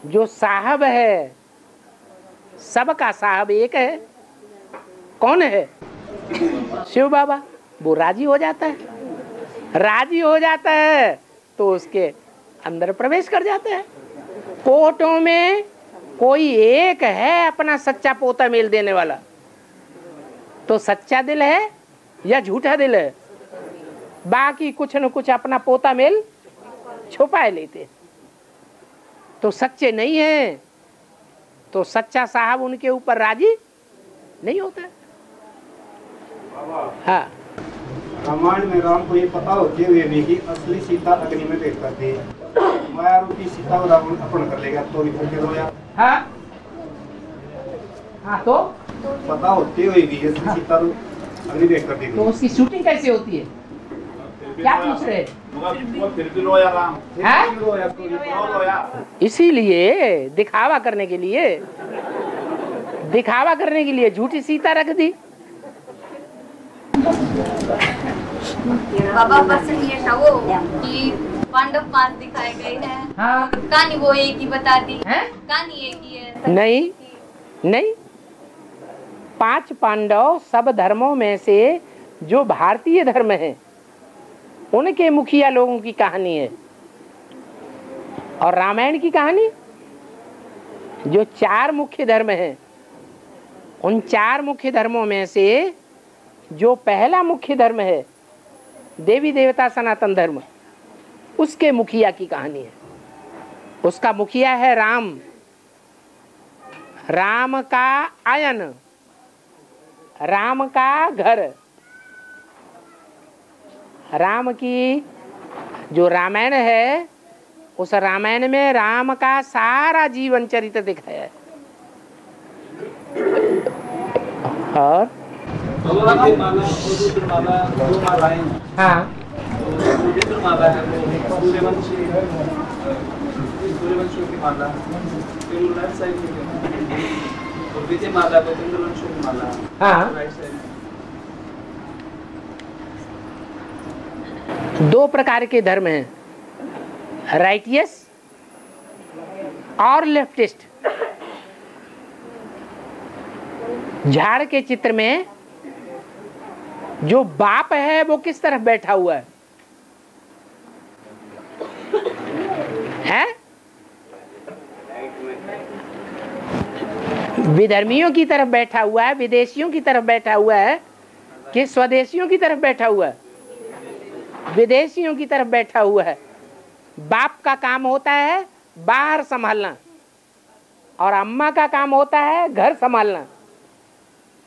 जो साहब है, सबका साहब एक है। कौन है? शिव बाबा। वो राजी हो जाता है, राजी हो जाता है तो उसके अंदर प्रवेश कर जाता है। कोर्टों में कोई एक है अपना सच्चा पोता मेल देने वाला, तो सच्चा दिल है या झूठा दिल है? बाकी कुछ न कुछ अपना पोता मेल छुपाए लेते। तो सच्चे नहीं है तो सच्चा साहब उनके ऊपर राजी नहीं होता। हाँ, रामायण में राम को ये पता होते हुए भी कि असली सीता अग्नि में देख करती है, माया रूपी सीता को रावण अपहरण कर लेगा, तो भी रोया। हाँ, हाँ, तो पता होते हुए भी असली सीता तो अग्नि देख करती तो उसकी शूटिंग कैसे होती है? क्या पूछ रहे? फिर भी रोया राम, इसीलिए दिखावा करने के लिए झूठी सीता रख दी। बाबा प्रश्न ये था वो कि पांडव 5 दिखाए गए हैं। हाँ। कहानी वो एक ही बता दी है? कहानी एक ही है। नहीं, 5 पांडव सब धर्मों में से जो भारतीय धर्म है उनके मुखिया लोगों की कहानी है। और रामायण की कहानी जो 4 मुख्य धर्म हैं, उन 4 मुख्य धर्मों में से जो पहला मुख्य धर्म है देवी देवता सनातन धर्म, उसके मुखिया की कहानी है। उसका मुखिया है राम। राम का आयन, राम का घर। राम की जो रामायण है उस रामायण में राम का सारा जीवन चरित्र दिखाया है। और हाँ, माला है सूर्यवंशियों की माला, फिर लेफ्ट साइड और विजय माला को चंद्रवंशियों की माला। हाँ, राइट साइड 2 प्रकार के धर्म हैं, राइटियस और लेफ्टिस्ट। झाड़ के चित्र में जो बाप है वो किस तरफ बैठा हुआ है? विधर्मियों की तरफ बैठा हुआ है, विदेशियों की तरफ बैठा हुआ है कि स्वदेशियों की तरफ बैठा हुआ है? विदेशियों की तरफ बैठा हुआ है। बाप का काम होता है बाहर संभालना और अम्मा का काम होता है घर संभालना।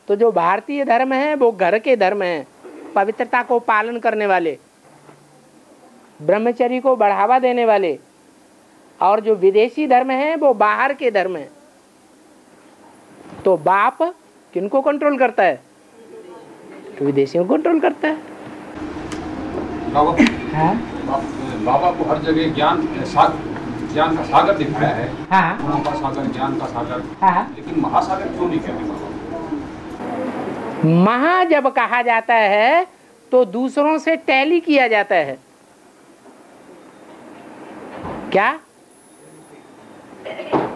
तो जो भारतीय धर्म है वो घर के धर्म है, पवित्रता को पालन करने वाले, ब्रह्मचर्य को बढ़ावा देने वाले। और जो विदेशी धर्म है वो बाहर के धर्म है। तो बाप किनको कंट्रोल करता है? तो विदेशियों को कंट्रोल करता है। बाबा को हर जगह ज्ञान का सागर दिखाया है। हाँ। गुणों का सागर, ज्ञान का सागर। हाँ। लेकिन महासागर क्यों नहीं कहते बाबा? महा जब कहा जाता है तो दूसरों से टैली किया जाता है। क्या?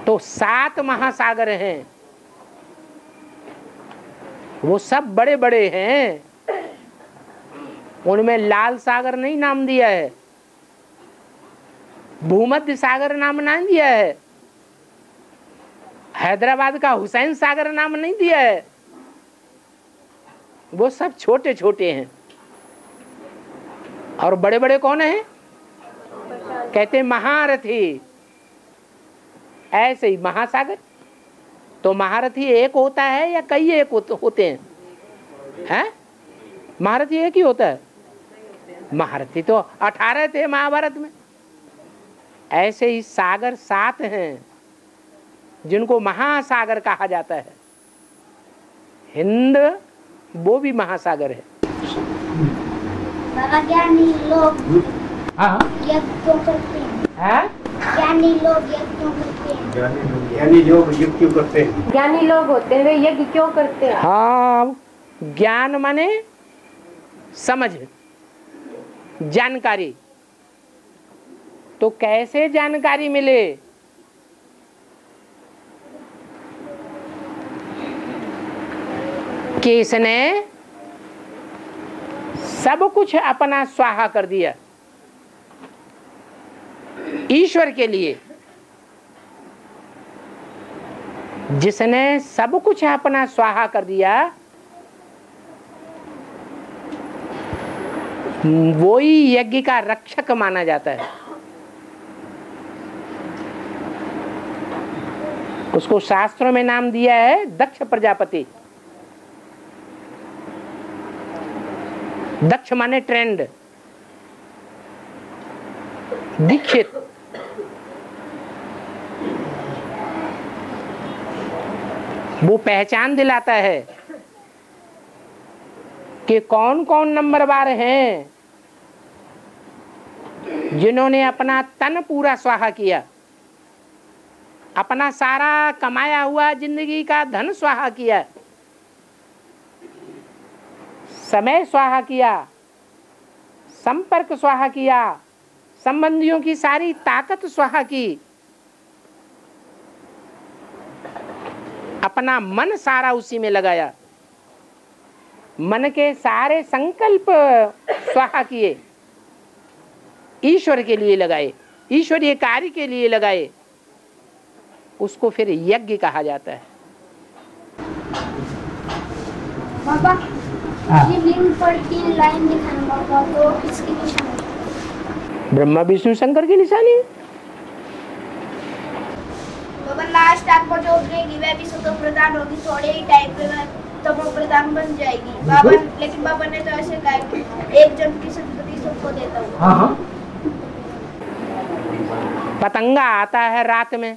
तो 7 महासागर हैं, वो सब बड़े बड़े हैं, उनमें लाल सागर नहीं नाम दिया है, भूमध्य सागर नाम नहीं दिया है, हैदराबाद का हुसैन सागर नाम नहीं दिया है। वो सब छोटे छोटे हैं। और बड़े बड़े कौन हैं? कहते महारथी। ऐसे ही महासागर। तो महारथी एक होता है या कई एक होते हैं? हैं? महारथी एक ही होता है? महारथी तो 18 थे महाभारत में। ऐसे ही सागर 7 हैं जिनको महासागर कहा जाता है। हिंद वो भी महासागर है। ज्ञानी लोग यज्ञ क्यों करते हैं? ज्ञानी लोग यज्ञ क्यों करते हैं? ज्ञानी लोग यज्ञ क्यों करते हैं? ज्ञानी लोग होते हैं वे यज्ञ क्यों करते हैं? हाँ, ज्ञान माने समझ, जानकारी। तो कैसे जानकारी मिले? कि इसने सब कुछ अपना स्वाहा कर दिया ईश्वर के लिए। जिसने सब कुछ अपना स्वाहा कर दिया वो ही यज्ञ का रक्षक माना जाता है। उसको शास्त्रों में नाम दिया है दक्ष प्रजापति। दक्ष माने ट्रेंड, दीक्षित। वो पहचान दिलाता है कि कौन कौन नंबरवार हैं जिन्होंने अपना तन पूरा स्वाहा किया, अपना सारा कमाया हुआ जिंदगी का धन स्वाहा किया, समय स्वाहा किया, संपर्क स्वाहा किया, संबंधियों की सारी ताकत स्वाहा की, अपना मन सारा उसी में लगाया, मन के सारे संकल्प स्वाहा किए, ईश्वर के लिए लगाए, ईश्वरीय कार्य के लिए लगाए। उसको फिर यज्ञ कहा जाता है। बाबा, ये लिंग पर 3 लाइन दिखाना बाबा, तो किसकी निशानी? ब्रह्मा विष्णु शंकर की निशानी। बाबा लास्ट आपको जो उतरेगी वह भी सतो प्रधान होगी, थोड़े ही टाइम पे तो वो प्रधान बन जाएगी बाबा। लेकिन बाबा ने तो ऐसे कहा कि एक जन की सदगति सबको देता हूँ। हाँ। पतंगा आता है रात में,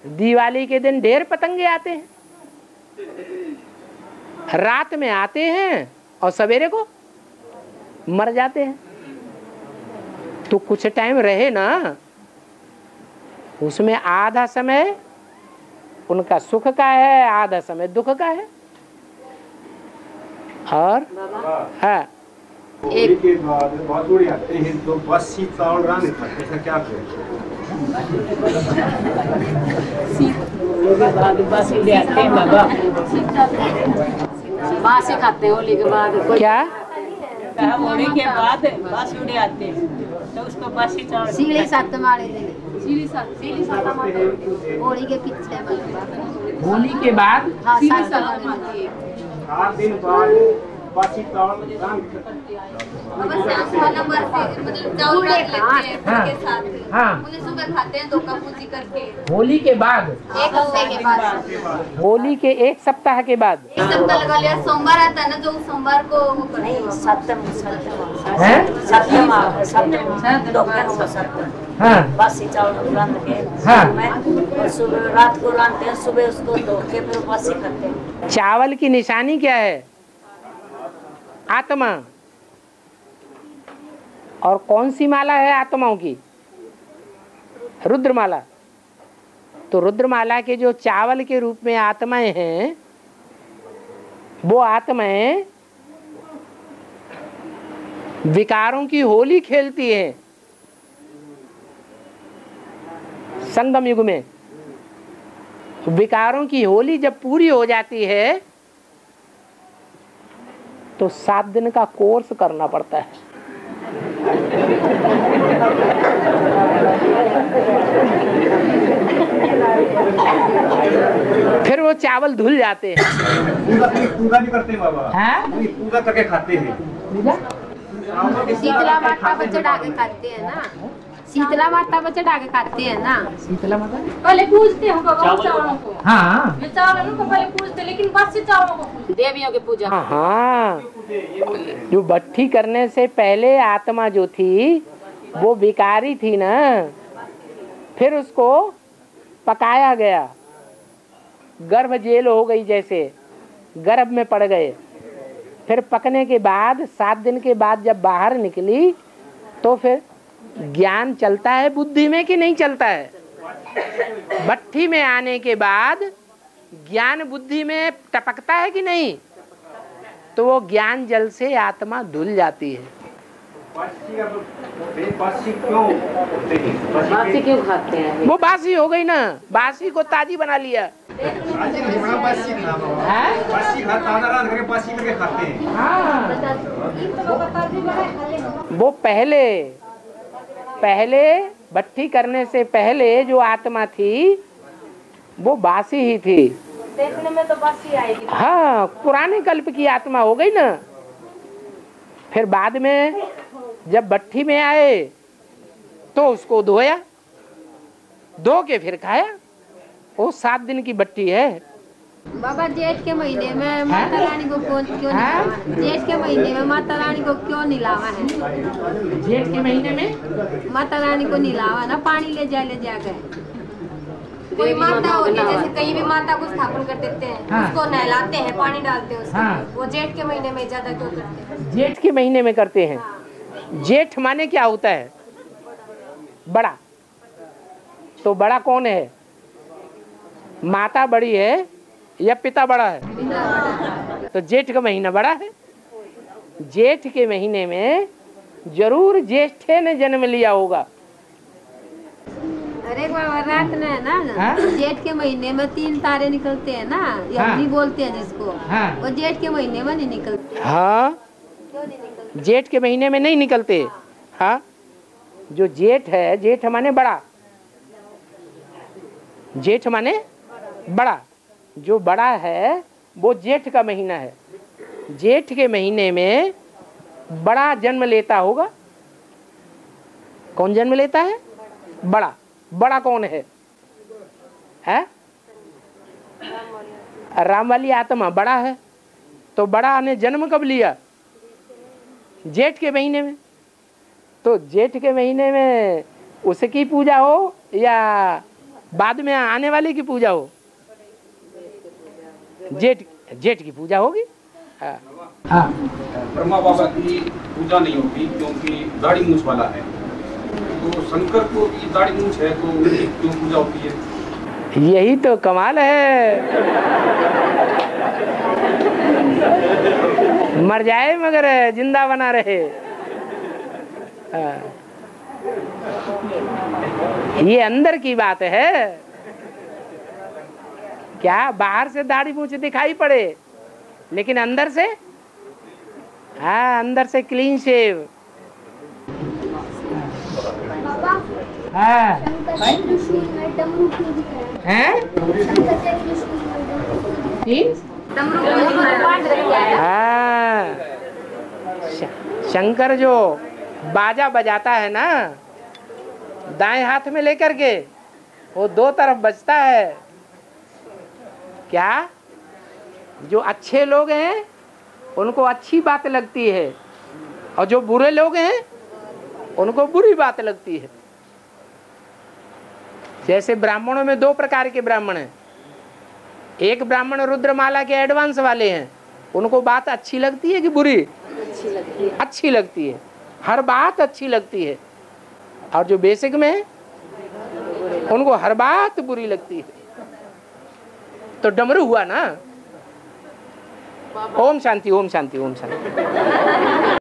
दिवाली के दिन ढेर पतंगे आते हैं, रात में आते हैं और सवेरे को मर जाते हैं। तो कुछ टाइम रहे ना, उसमें आधा समय उनका सुख का है, आधा समय दुख का है। और हाँ, एक के बाद बासुड़ी आते हैं तो बासी चावल रान खाते, ऐसा क्या करें? बासी खाते हैं होली के बाद। क्या होली के बाद बासुड़ी आते हैं तो उसको बासी चावल सीढ़ी सात मारे सीढ़ी सात मारे होली के पीछे होली के बाद हाँ, 7 दिन बाद बासी चावल रान खाना बर्फी मतलब चावल रख लेते हैं हाँ। के साथ। हाँ। उन्हें सुबह खाते हैं धोखा पूजी करके। होली के बाद, एक हफ्ते के बाद, होली के एक सप्ताह के बाद, एक सप्ताह लगा लिया। सोमवार आता है ना, जो सोमवार को वो करते हैं। हाँ। बासी चावल रांध के हाँ। सुबह रात को रांधते हैं, सुबह उसको धो के फिर बासी करते हैं। चावल की निशानी क्या है? आत्मा। और कौन सी माला है आत्माओं की? रुद्रमाला। तो रुद्रमाला के जो चावल के रूप में आत्माएं हैं, वो आत्माएं विकारों की होली खेलती हैं। संगम युग में विकारों की होली जब पूरी हो जाती है तो 7 दिन का कोर्स करना पड़ता है। फिर वो चावल धुल जाते हैं। पूजा भी करते हैं बाबा। हाँ? पूजा करके खाते हैं। शीतला माता पर चढ़ा के खाते हैं ना, शीतला माता पर चढ़ा के खाते हैं ना। शीतला माता पहले पूजते हैं बाबा चावलों को। हाँ। ये चावलों को पहले पूजते, लेकिन बासी चावलों को पूजते। देवियों की पूजा। हाँ, जो भट्ठी करने से पहले आत्मा जो थी वो विकारी थी ना, फिर उसको पकाया गया, गर्भ जेल हो गई, जैसे गर्भ में पड़ गए। फिर पकने के बाद 7 दिन के बाद जब बाहर निकली तो फिर ज्ञान चलता है बुद्धि में कि नहीं चलता है? भट्ठी में आने के बाद ज्ञान बुद्धि में टपकता है कि नहीं? तो वो ज्ञान जल से आत्मा धुल जाती है। बासी क्यों खाते हैं? वो बासी हो गई ना, बासी को ताजी बना लिया। वो पहले भट्ठी करने से पहले जो आत्मा थी वो बासी ही थी। देखने में तो बासी आएगी। हाँ, पुराने कल्प की आत्मा हो गई ना। फिर बाद में जब भट्ठी में आए तो उसको धोया, धो के फिर खाया। वो 7 दिन की भट्ठी है। बाबा जेठ के महीने में माता रानी को क्यों निलावा? जेठ के महीने में माता रानी को क्यों निलावा है? जेठ के महीने में माता रानी को निलावा ना, पानी ले जाके। कोई माता होती है, जैसे कहीं भी माता को स्थापन कर देते हैं। हाँ। उसको नहलाते हैं, पानी डालते हैं उसमें। हाँ। वो जेठ के महीने में ज्यादा क्यों करते हैं? जेठ के महीने में करते हैं। जेठ माने क्या होता है? बड़ा। तो बड़ा कौन है? माता बड़ी है या पिता बड़ा है? तो जेठ का महीना बड़ा है। जेठ के महीने में जरूर ज्येष्ठे ने जन्म लिया होगा। अरे बाबा रात में है ना, जेठ के महीने में 3 तारे निकलते हैं ना, यमनी बोलते हैं जिसको। वो जेठ के महीने में नहीं निकलते। हाँ, जेठ के महीने में नहीं निकलते। हाँ, जो जेठ है, जेठ माने बड़ा, जेठ माने बड़ा। जो बड़ा है वो जेठ का महीना है। जेठ के महीने में बड़ा जन्म लेता होगा। कौन जन्म लेता है? बड़ा। बड़ा कौन है? राम वाली आत्मा बड़ा है। तो बड़ा ने जन्म कब लिया? जेठ के महीने में। तो जेठ के महीने में उसकी पूजा हो या बाद में आने वाले की पूजा हो? जेठ की पूजा होगी। हाँ। ब्रह्मा बाबा की पूजा नहीं होती क्योंकि दाढ़ी मूछ वाला है। तो शंकर को भी दाढ़ी मूछ है, तो उनकी क्यों पूजा होती है? यही तो कमाल है। मर जाए मगर जिंदा बना रहे। ये अंदर की बात है। क्या बाहर से दाढ़ी मूछ दिखाई पड़े, लेकिन अंदर से, हाँ, अंदर से क्लीन शेव। हाँ। हाँ, शंकर जो बाजा बजाता है ना दाएं हाथ में लेकर के, वो दो तरफ बजता है। क्या? जो अच्छे लोग हैं उनको अच्छी बात लगती है, और जो बुरे लोग हैं उनको बुरी बात लगती है। जैसे ब्राह्मणों में दो प्रकार के ब्राह्मण हैं। एक ब्राह्मण रुद्रमाला के एडवांस वाले हैं, उनको बात अच्छी लगती है कि बुरी? अच्छी लगती है, हर बात अच्छी लगती है। और जो बेसिक में उनको हर बात बुरी लगती है। तो डमरू हुआ ना। ओम शांति, ओम शांति, ओम शांति।